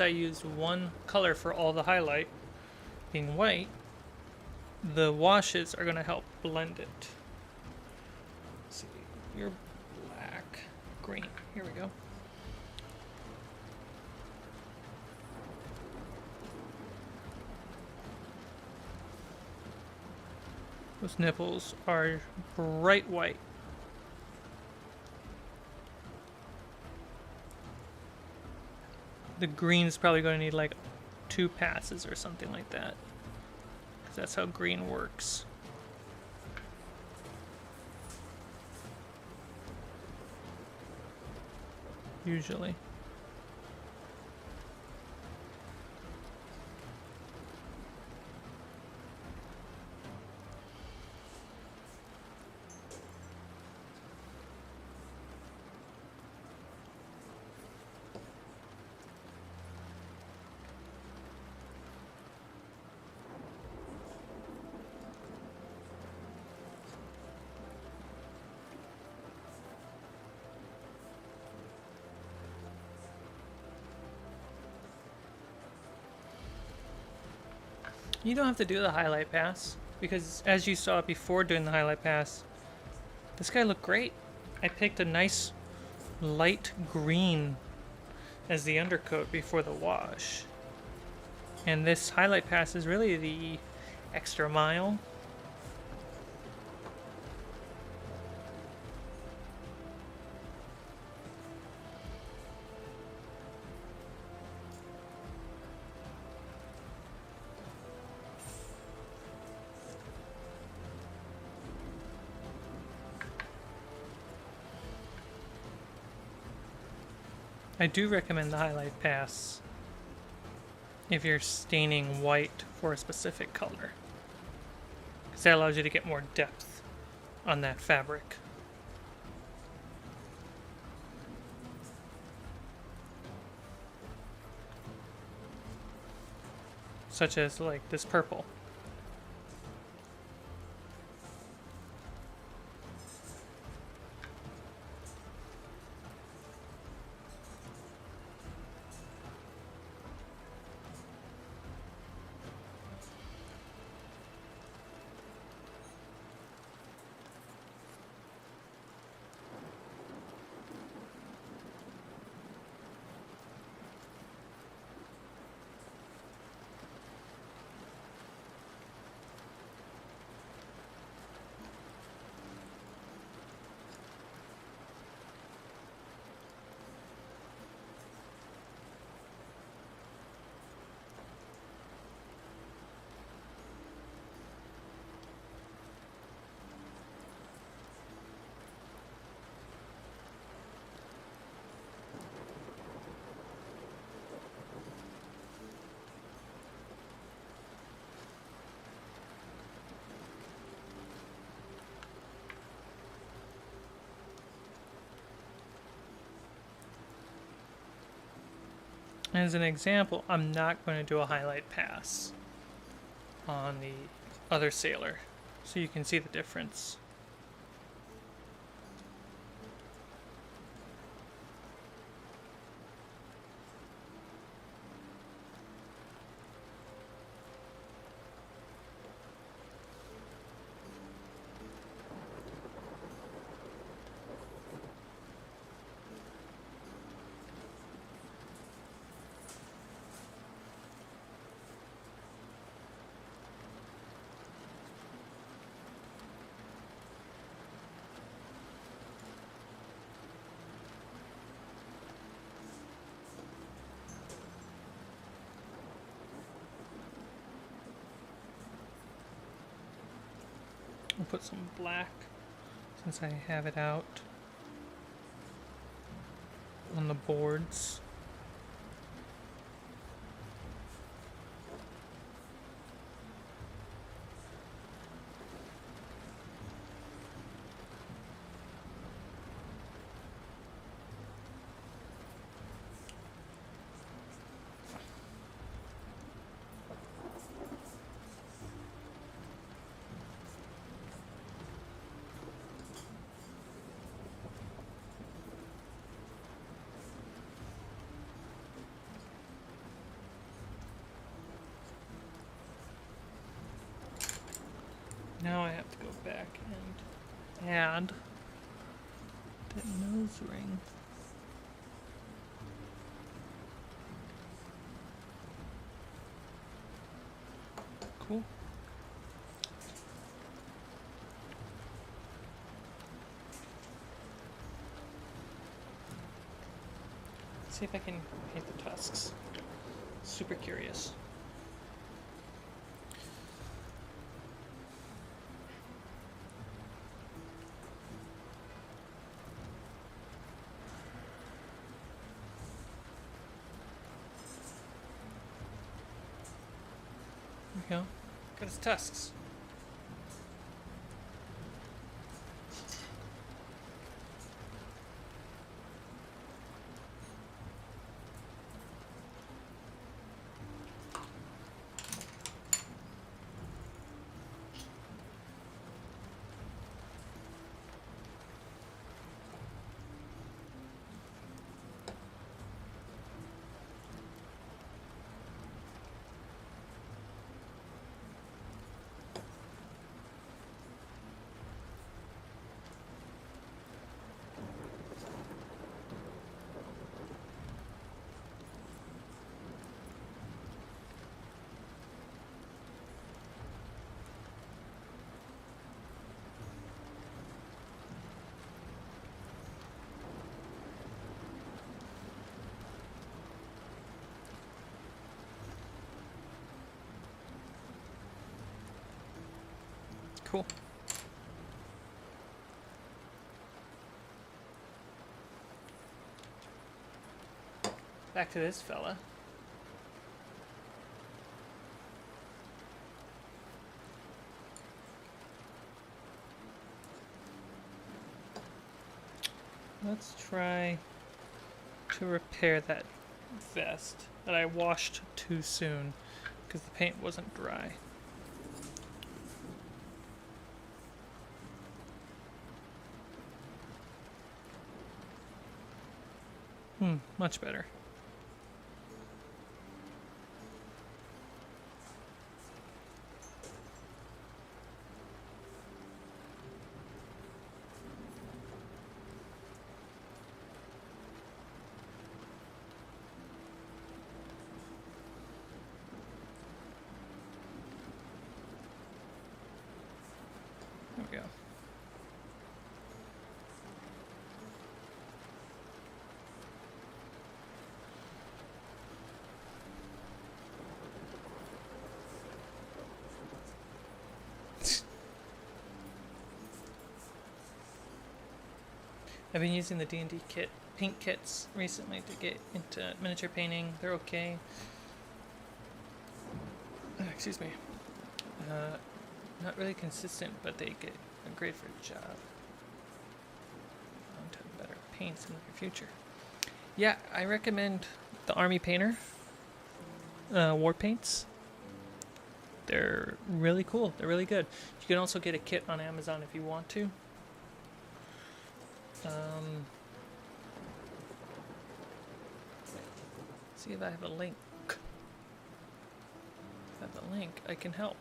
I used one color for all the highlight, being white, the washes are going to help blend it. Let's see, you're black, green. Here we go. Those nipples are bright white. The green is probably going to need like 2 passes or something like that, because that's how green works. Usually. You don't have to do the highlight pass, because as you saw before doing the highlight pass, this guy looked great. I picked a nice light green as the undercoat before the wash. And this highlight pass is really the extra mile. I do recommend the highlight pass if you're staining white for a specific color, because that allows you to get more depth on that fabric. Such as like this purple. As an example, I'm not going to do a highlight pass on the other sailor, so you can see the difference. I'll put some black, since I have it out, on the boards. Now I have to go back and add that nose ring. Cool. Let's see if I can paint the tusks. Super curious. There we go. Got his tusks. Cool. Back to this fella. Let's try to repair that vest that I washed too soon because the paint wasn't dry. Much better. There we go. I've been using the D&D paint kits recently to get into miniature painting. They're okay. Excuse me. Not really consistent, but they get great for a job. I want to have better paints in the future. Yeah, I recommend the Army Painter war paints. They're really cool. They're really good. You can also get a kit on Amazon if you want to. See if I have a link. If I have a link, I can help.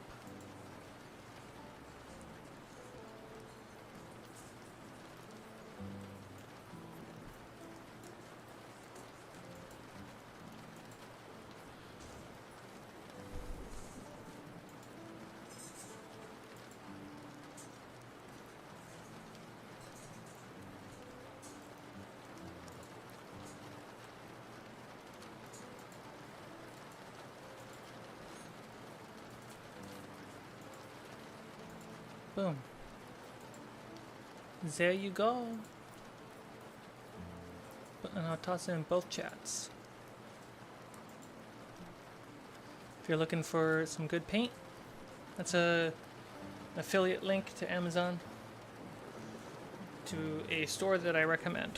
Boom. There you go. And I'll toss it in both chats. If you're looking for some good paint, that's an affiliate link to Amazon to a store that I recommend.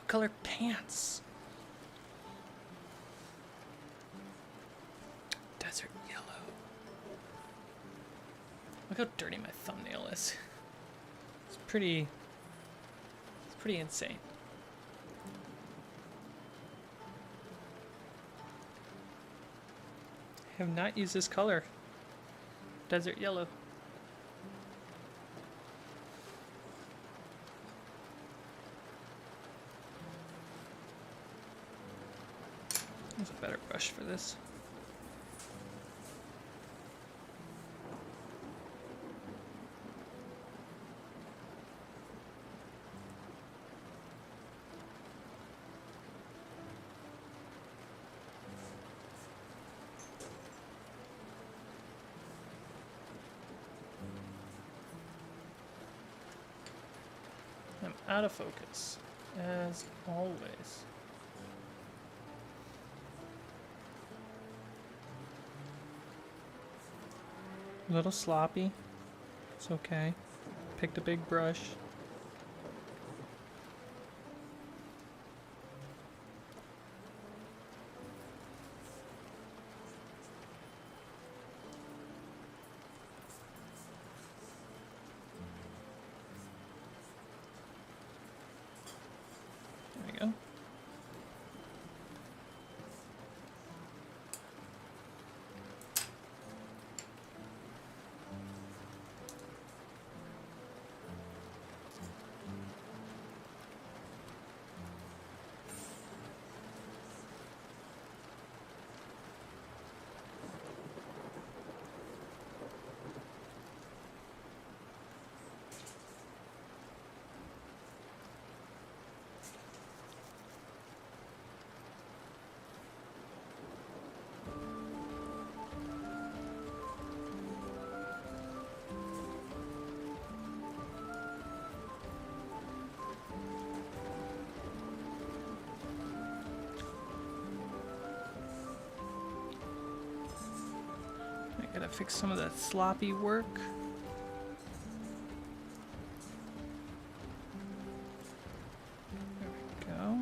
Color pants. Desert yellow. Look how dirty my thumbnail is. It's pretty insane. I have not used this color. Desert yellow. There's a better brush for this. I'm out of focus, as always. A little sloppy. It's okay. Picked a big brush. There we go. I gotta fix some of that sloppy work. There we go.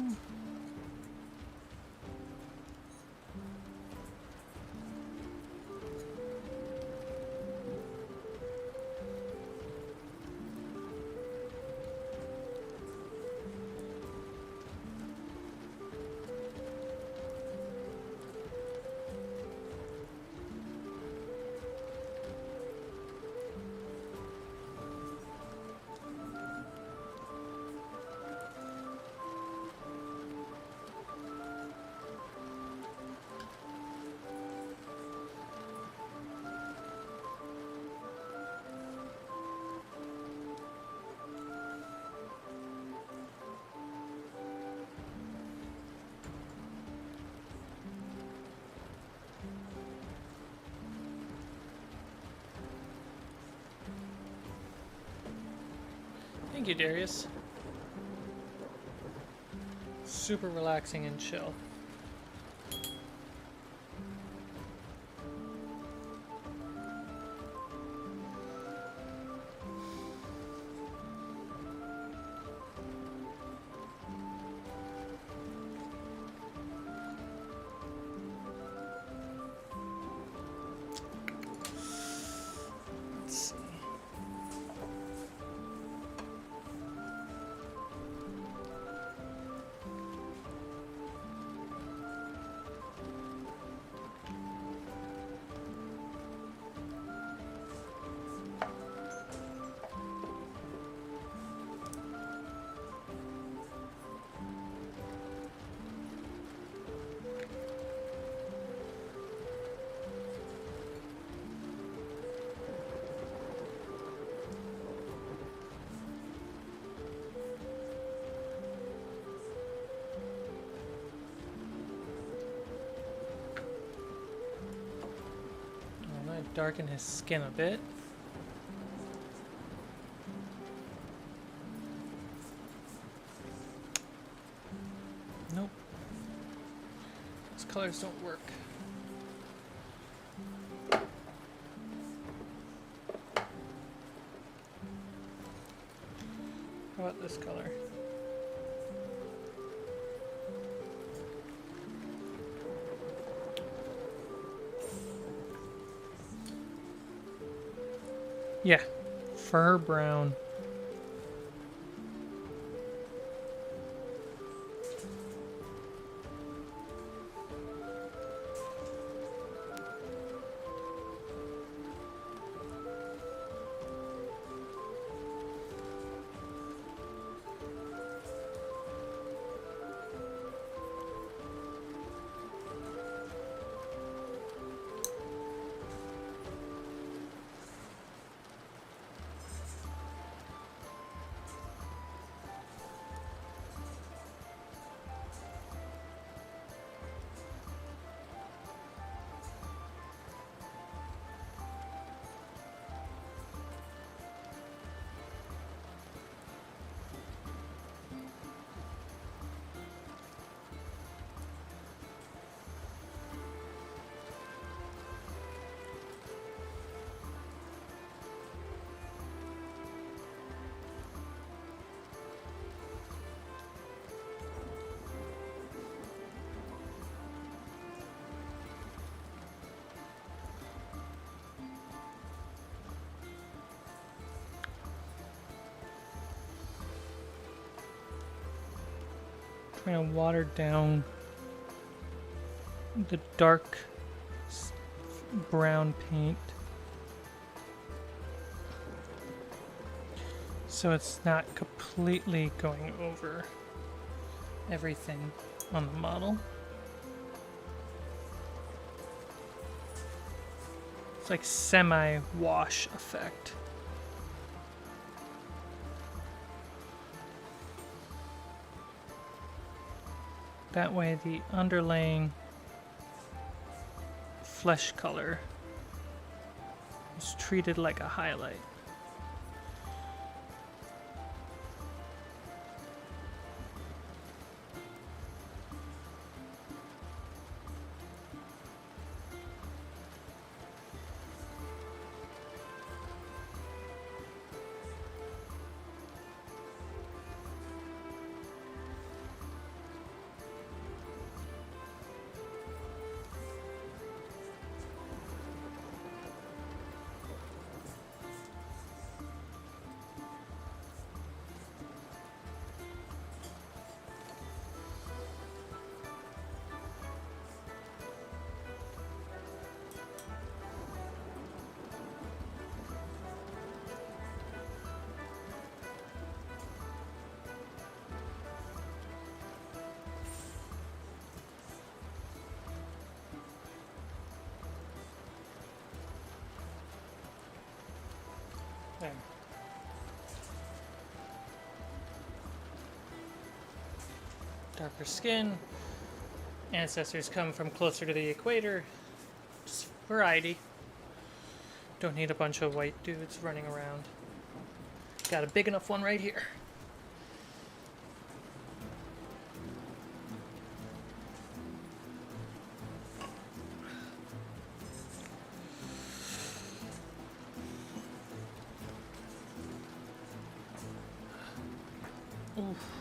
Thank you, Darius. Super relaxing and chill. Let's see. Darken his skin a bit. Nope. Those colors don't work. How about this color? Yeah, fur brown. Trying to water down the dark brown paint so it's not completely going over everything on the model. It's like semi-wash effect. That way the underlaying flesh color is treated like a highlight. There. Darker skin. Ancestors come from closer to the equator. Just variety. Don't need a bunch of white dudes running around. Got a big enough one right here. Oof.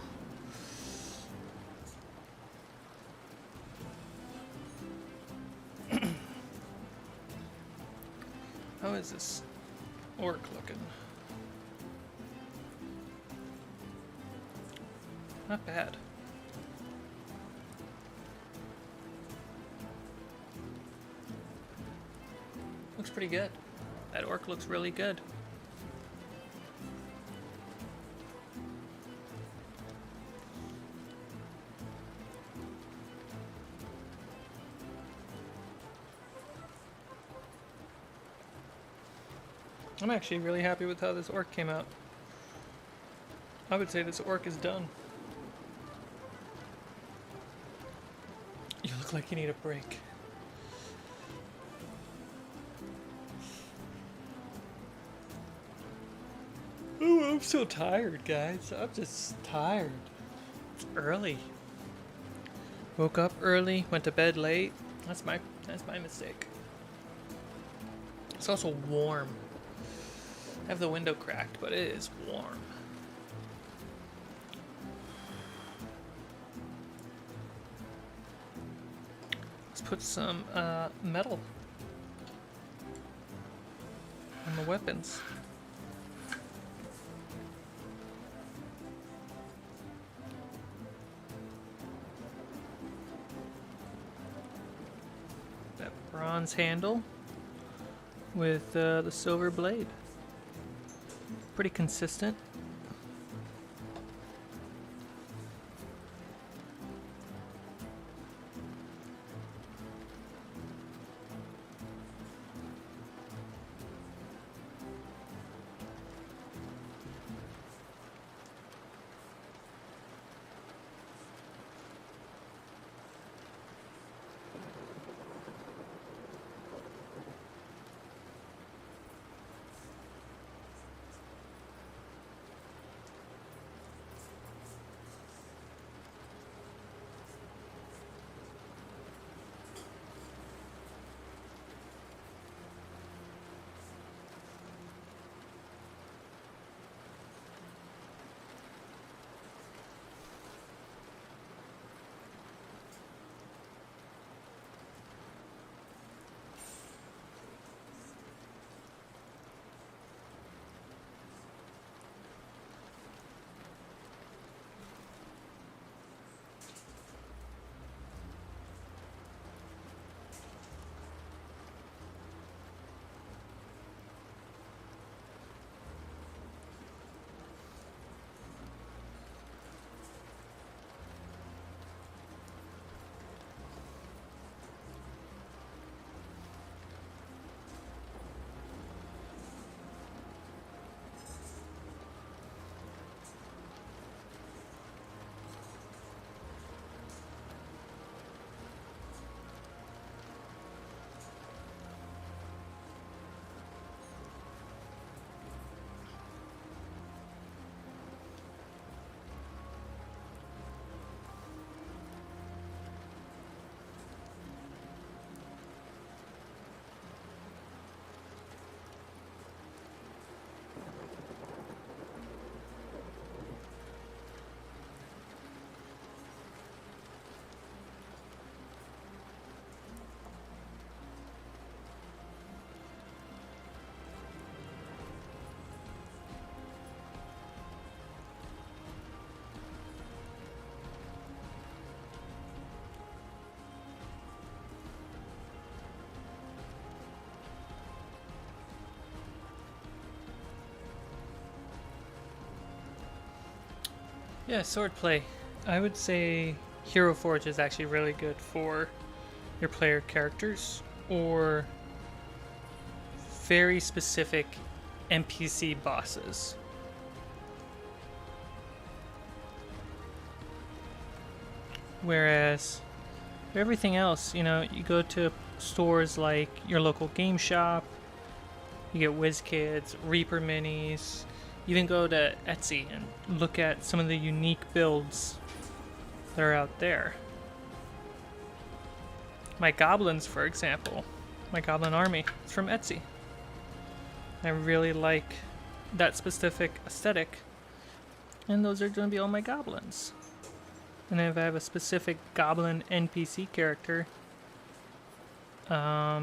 How is this orc looking? Not bad. Looks pretty good. That orc looks really good. I'm actually really happy with how this orc came out. I would say this orc is done. You look like you need a break. Oh, I'm so tired, guys. I'm just tired. It's early. Woke up early, went to bed late. That's my mistake. It's also warm. I have the window cracked, but it is warm. Let's put some metal on the weapons. bronze handle with the silver blade. Pretty consistent. Yeah, swordplay. I would say Hero Forge is actually really good for your player characters or very specific NPC bosses. Whereas for everything else, you know, you go to stores like your local game shop, you get WizKids, Reaper Minis, even go to Etsy and look at some of the unique builds that are out there. My goblins, for example, my goblin army, it's from Etsy. I really like that specific aesthetic, and those are going to be all my goblins. And if I have a specific goblin NPC character, I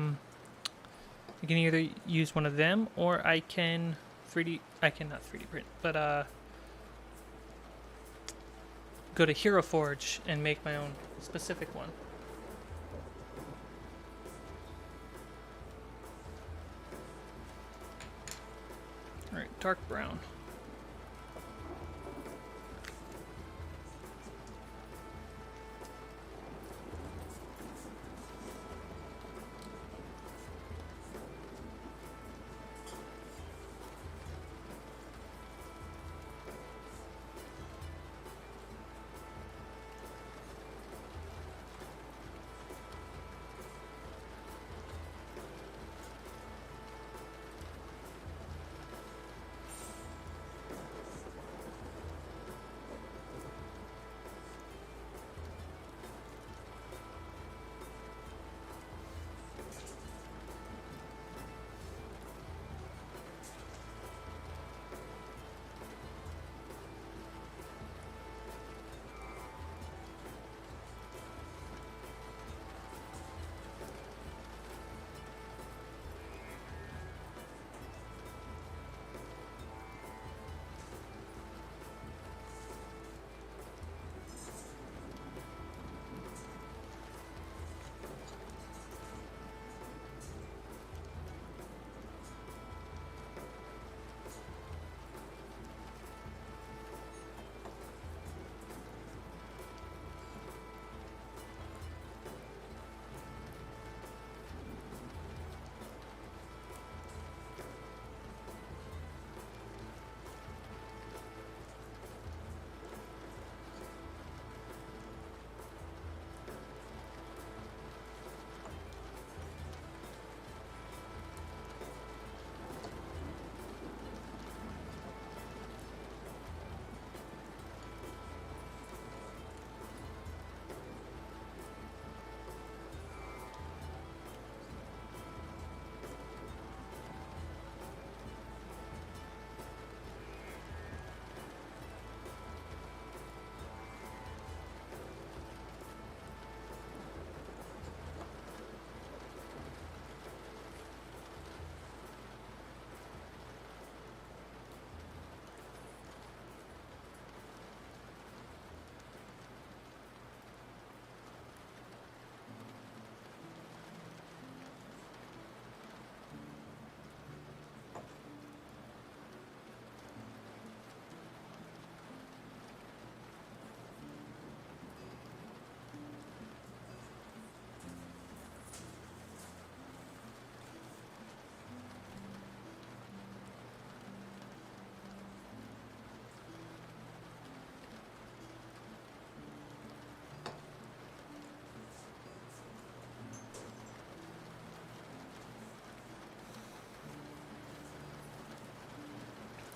can either use one of them, or I can not 3D print, but go to Hero Forge and make my own specific one. Alright, dark brown.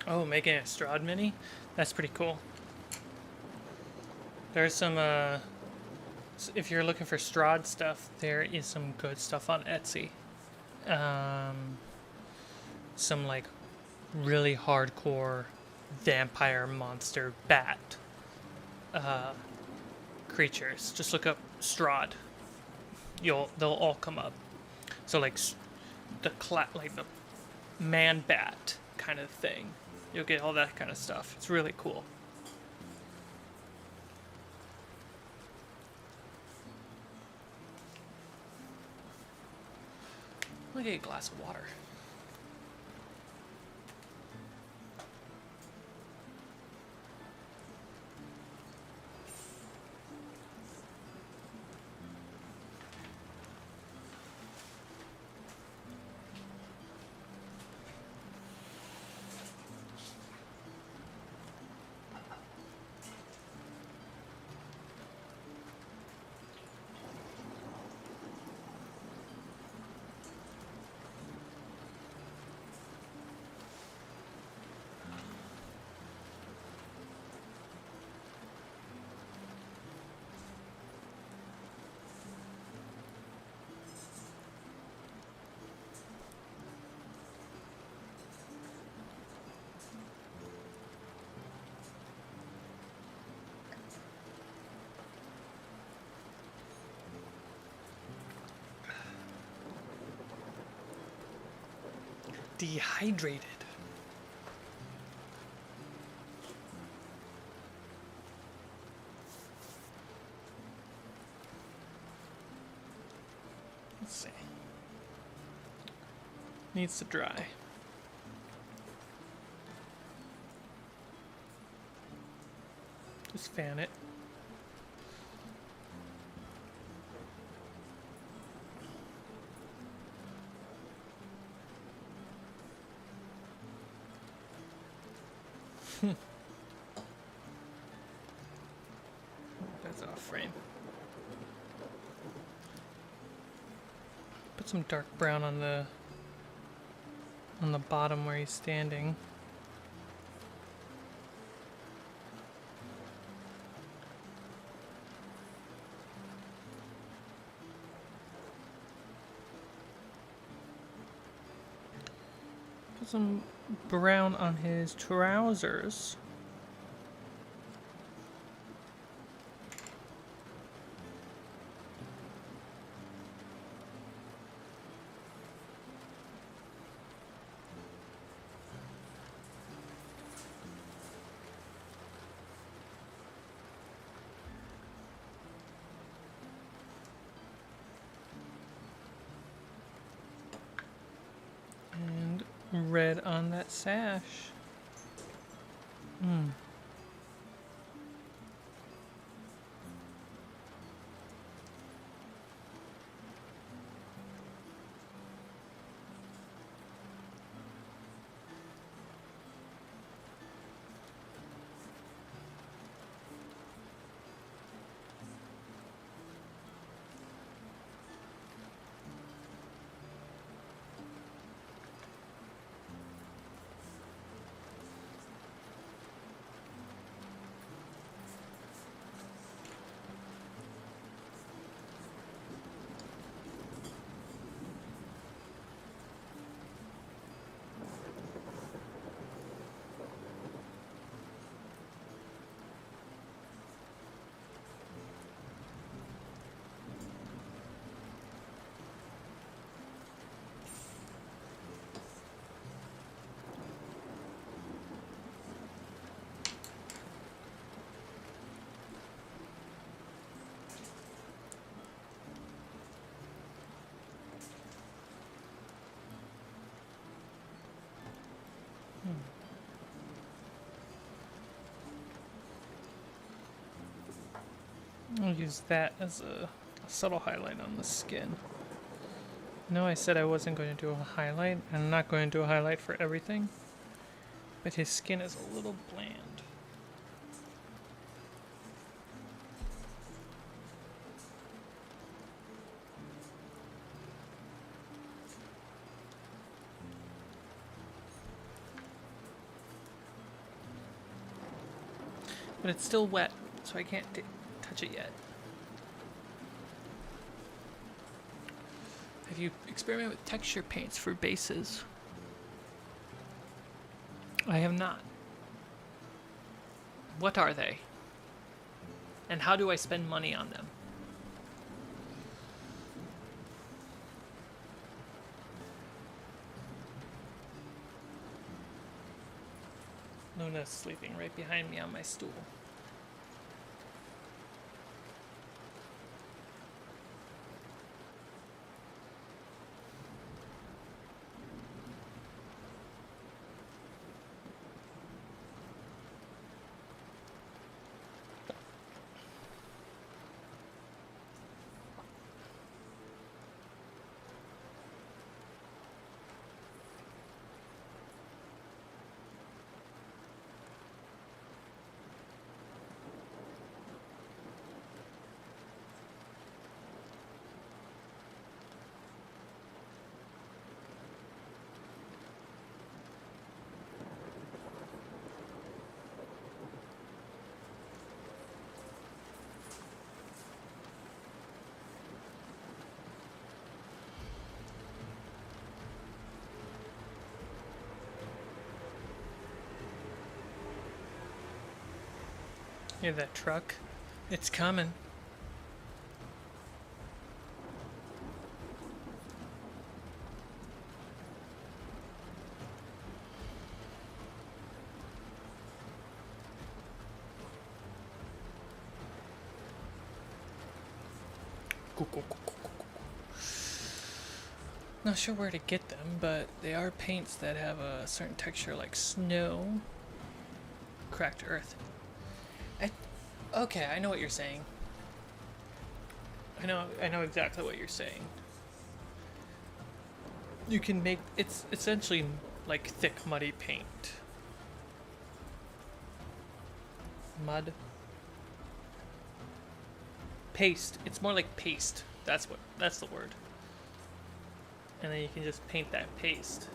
Oh, making a Strahd mini? That's pretty cool. There's some, if you're looking for Strahd stuff, there is some good stuff on Etsy. Some, like, really hardcore vampire monster bat creatures. Just look up Strahd. They'll all come up. So, like, the man bat kind of thing. You'll get all that kind of stuff. It's really cool. Let me get a glass of water. Dehydrated. Let's see. Needs to dry. Just fan it. That's off frame. Put some dark brown on the bottom where he's standing. Put some brown on his trousers. And red on that sash. I'll use that as a subtle highlight on the skin. No, I said I wasn't going to do a highlight. I'm not going to do a highlight for everything, but his skin is a little bland. But it's still wet, so I can't touch it yet. Have you experimented with texture paints for bases? I have not. What are they? And how do I spend money on them? Luna's sleeping right behind me on my stool. Hear that truck? It's coming. Not sure where to get them, but they are paints that have a certain texture like snow, cracked earth. Okay, I know what you're saying. I know exactly what you're saying. You can make, it's essentially like thick, muddy paint. Mud. Paste. It's more like paste. That's the word. And then you can just paint that paste.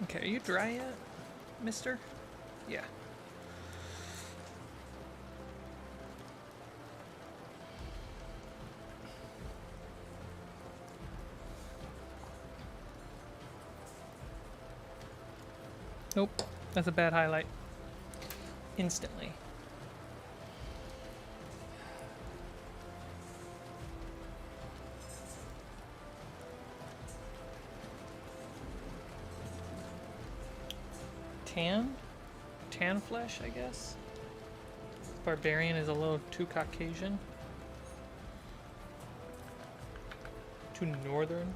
Okay, are you dry yet, mister? Yeah. Nope, that's a bad highlight. Instantly. Tan flesh, I guess. Barbarian is a little too Caucasian. Too northern.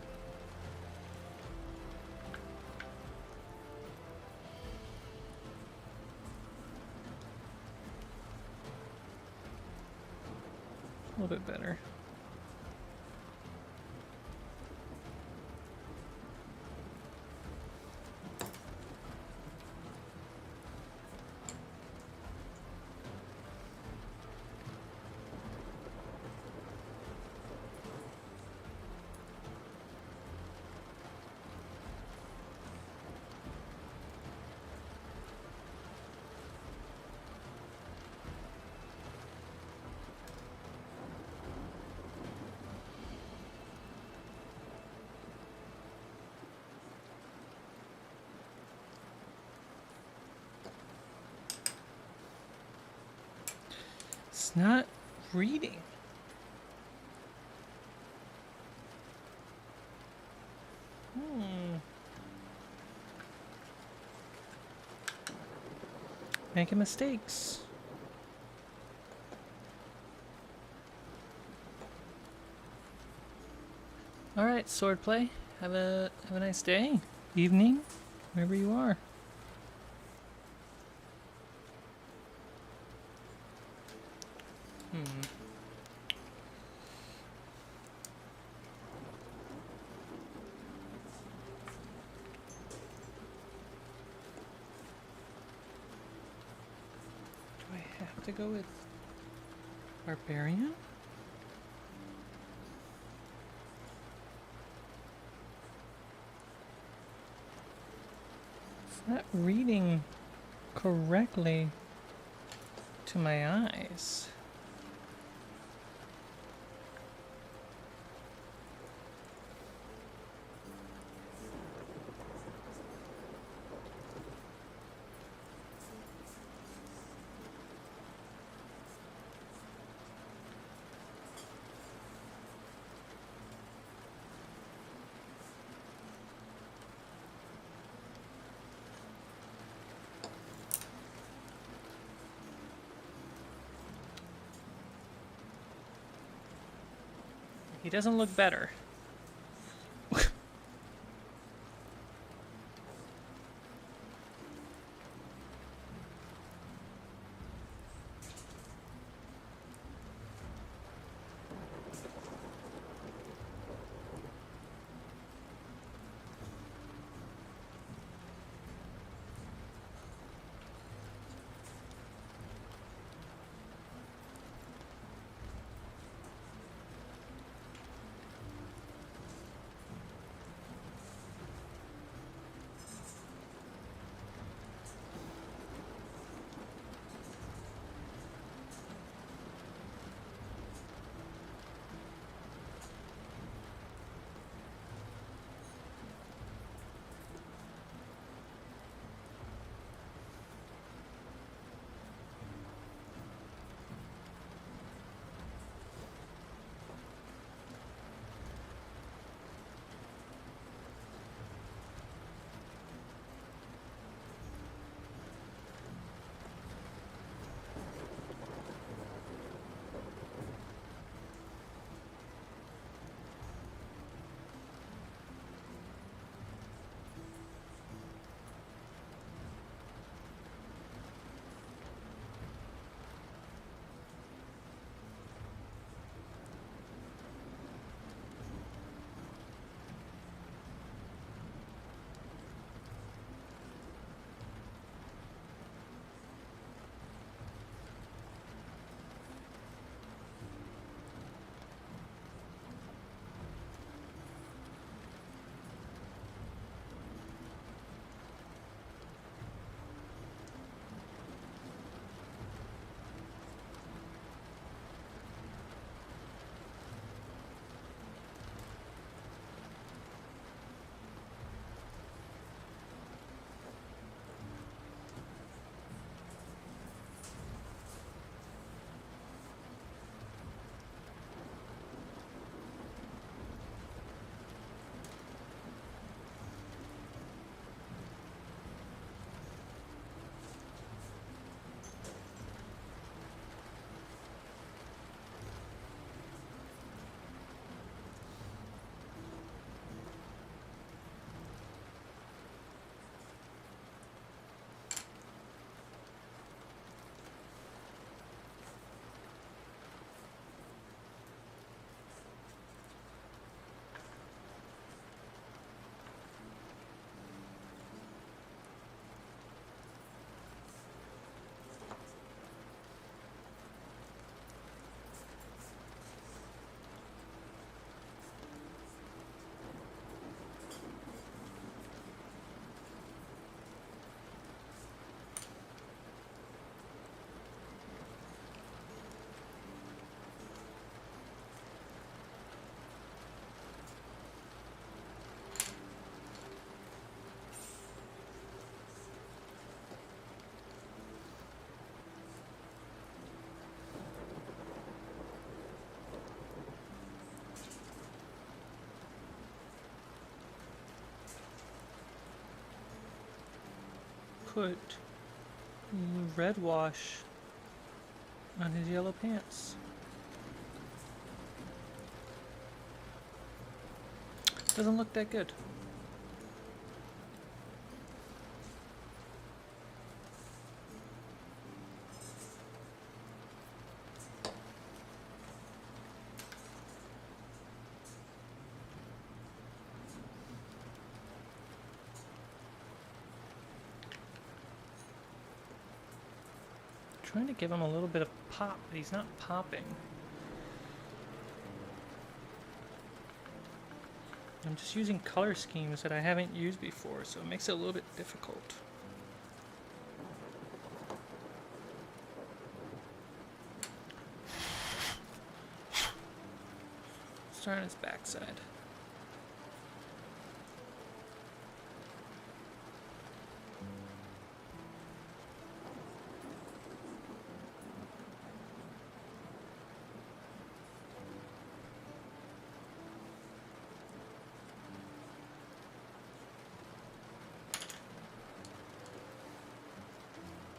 A little bit better. It's not reading. Making mistakes. All right, swordplay. Have a nice day, evening, wherever you are. Do I have to go with Barbarian? It's not reading correctly to my eyes. He doesn't look better. Put red wash on his yellow pants. Doesn't look that good. Trying to give him a little bit of pop, but he's not popping. I'm just using color schemes that I haven't used before, so it makes it a little bit difficult. Start on his backside.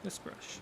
This brush.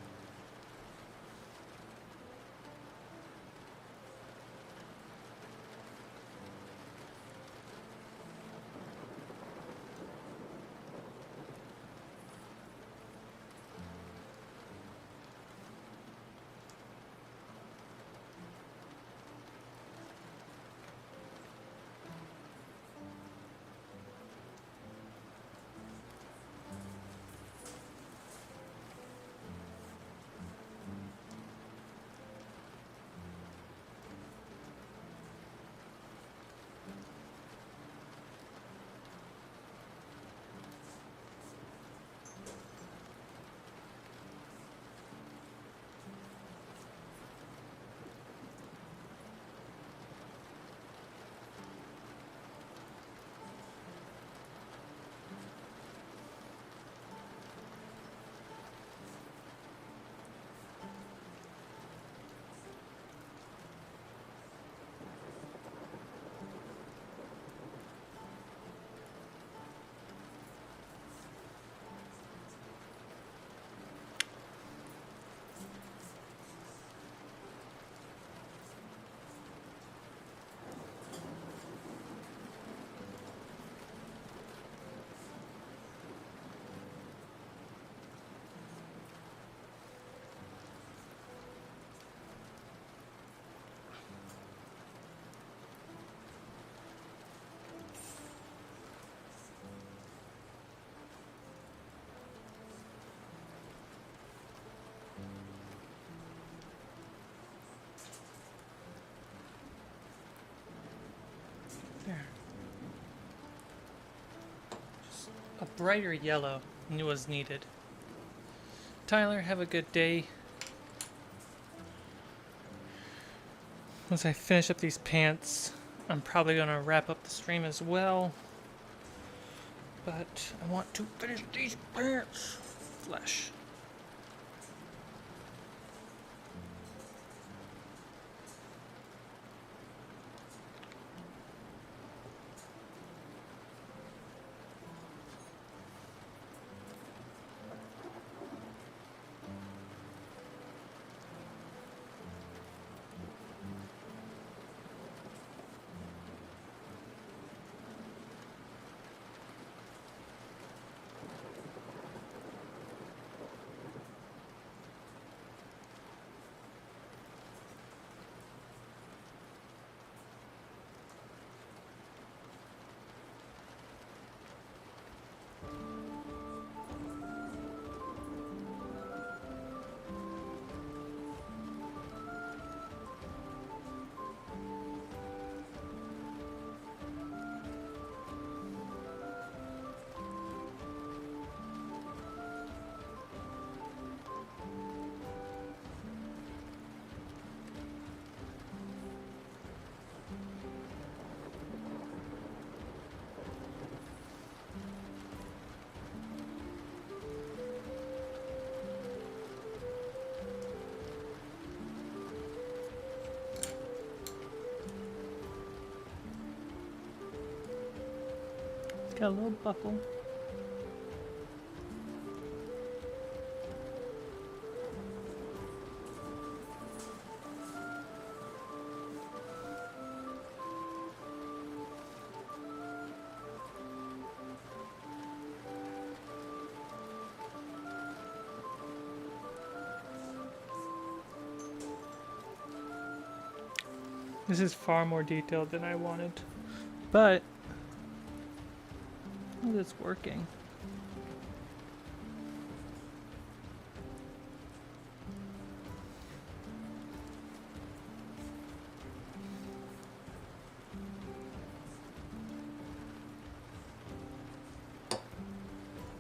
There. Just a brighter yellow was needed. Tyler, have a good day. Once I finish up these pants, I'm probably going to wrap up the stream as well. But I want to finish these pants. Flesh. Got a little buckle. This is far more detailed than I wanted, but it's working.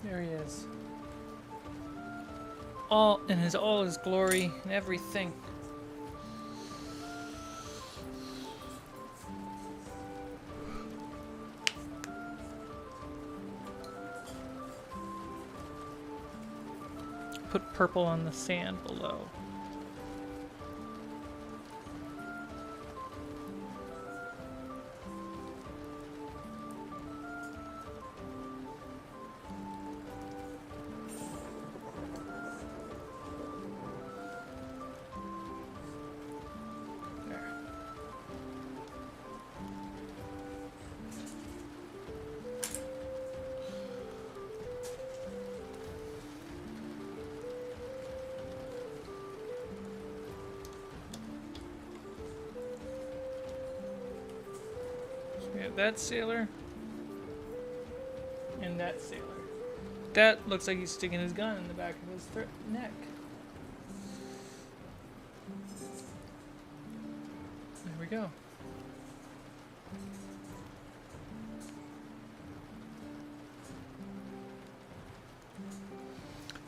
There he is. All in all his glory and everything. put purple on the sand below. We have that sailor and that sailor. That looks like he's sticking his gun in the back of his neck. There we go.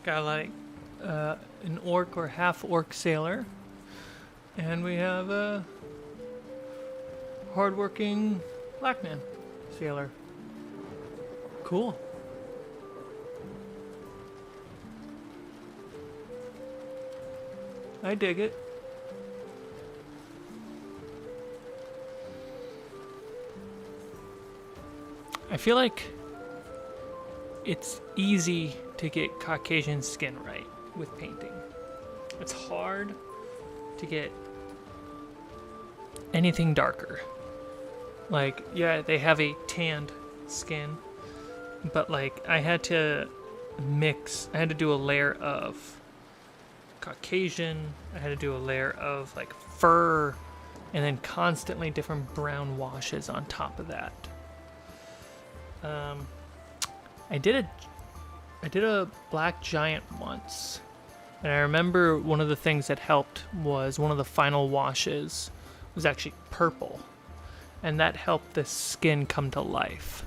Got like an orc or half-orc sailor. And we have a hardworking black man sailor. Cool. I dig it. I feel like it's easy to get Caucasian skin right with painting. It's hard to get anything darker. Like, yeah, they have a tanned skin, but like I had to do a layer of Caucasian, I had to do a layer of like fur, and then constantly different brown washes on top of that. I did a black giant once, and I remember one of the things that helped was one of the final washes was actually purple, and that helped the skin come to life.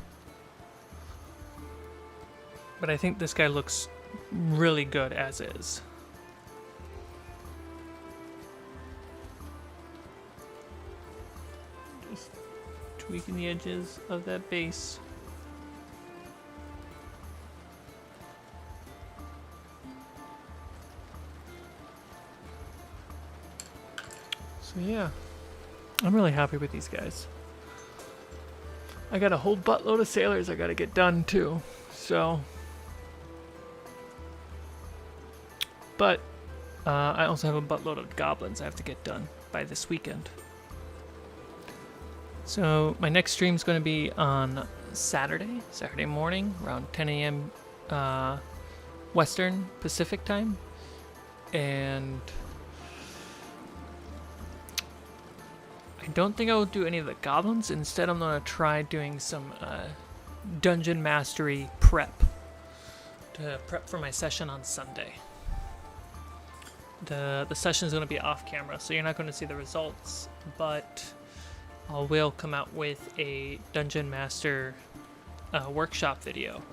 But I think this guy looks really good as is. Just tweaking the edges of that base. So yeah, I'm really happy with these guys. I got a whole buttload of sailors I gotta get done too, so. But I also have a buttload of goblins I have to get done by this weekend. So my next stream is going to be on Saturday morning, around 10 a.m. Western Pacific time, and I don't think I will do any of the goblins. Instead, I'm going to try doing some dungeon mastery prep to prep for my session on Sunday. The session is going to be off camera, so you're not going to see the results, but I will come out with a dungeon master workshop video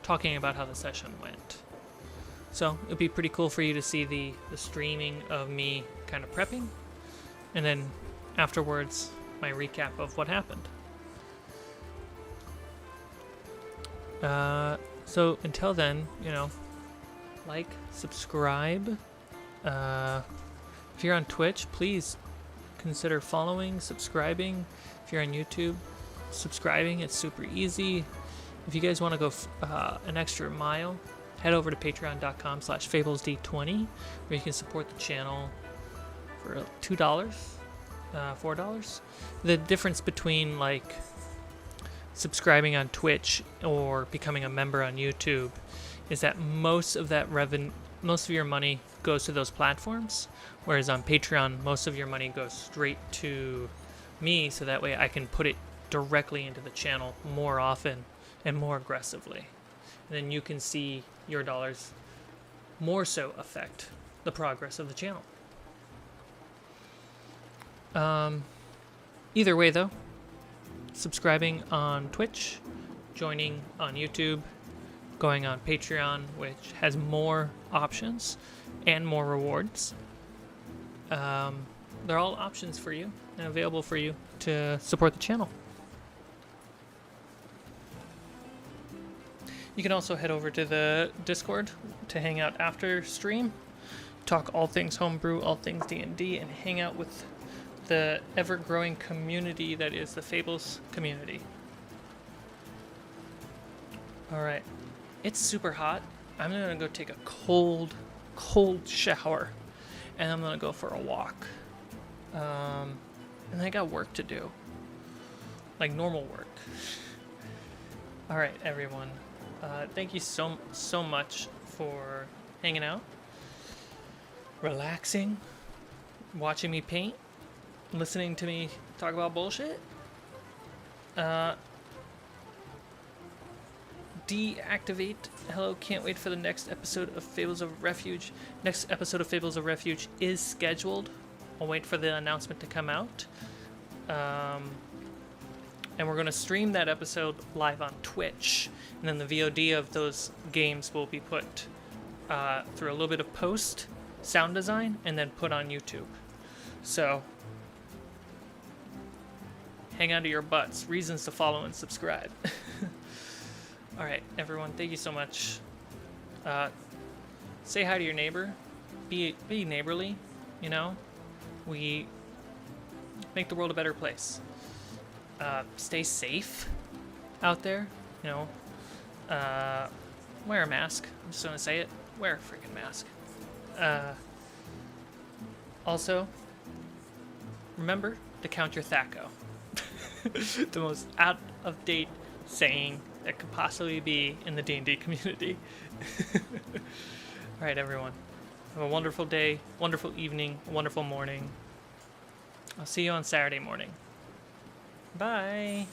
talking about how the session went. So it'll be pretty cool for you to see the streaming of me kind of prepping, and then afterwards my recap of what happened. So until then, you know, like, subscribe. If you're on Twitch, please consider following, subscribing. If you're on YouTube, subscribing. It's super easy. If you guys want to go an extra mile, head over to patreon.com/fablesd20, where you can support the channel for $2, $4. The difference between like subscribing on Twitch or becoming a member on YouTube is that most of your money goes to those platforms, whereas on Patreon, most of your money goes straight to me, so that way I can put it directly into the channel more often and more aggressively. And then you can see your dollars more so affect the progress of the channel. Either way though, subscribing on Twitch, joining on YouTube, going on Patreon, which has more options and more rewards. They're all options for you and available for you to support the channel. You can also head over to the Discord to hang out after stream, talk all things homebrew, all things D&D, and hang out with the ever-growing community that is the Fables community. Alright, it's super hot. I'm gonna go take a cold shower, and I'm gonna go for a walk. And I got work to do, like normal work. Alright, everyone. Thank you so much for hanging out, relaxing, watching me paint, listening to me talk about bullshit. Deactivate. Hello, can't wait for the next episode of Fables of Refuge. Next episode of Fables of Refuge is scheduled. I'll wait for the announcement to come out. And we're going to stream that episode live on Twitch. And then the VOD of those games will be put through a little bit of post, sound design, and then put on YouTube. So, hang on to your butts. Reasons to follow and subscribe. Alright, everyone, thank you so much. Say hi to your neighbor. Be neighborly, you know? We make the world a better place. Stay safe out there, you know. Wear a mask. I'm just gonna say it. Wear a freaking mask. Also, remember to count your Thaco. The most out-of-date saying that could possibly be in the D&D community. Alright, everyone. Have a wonderful day, wonderful evening, wonderful morning. I'll see you on Saturday morning. Bye.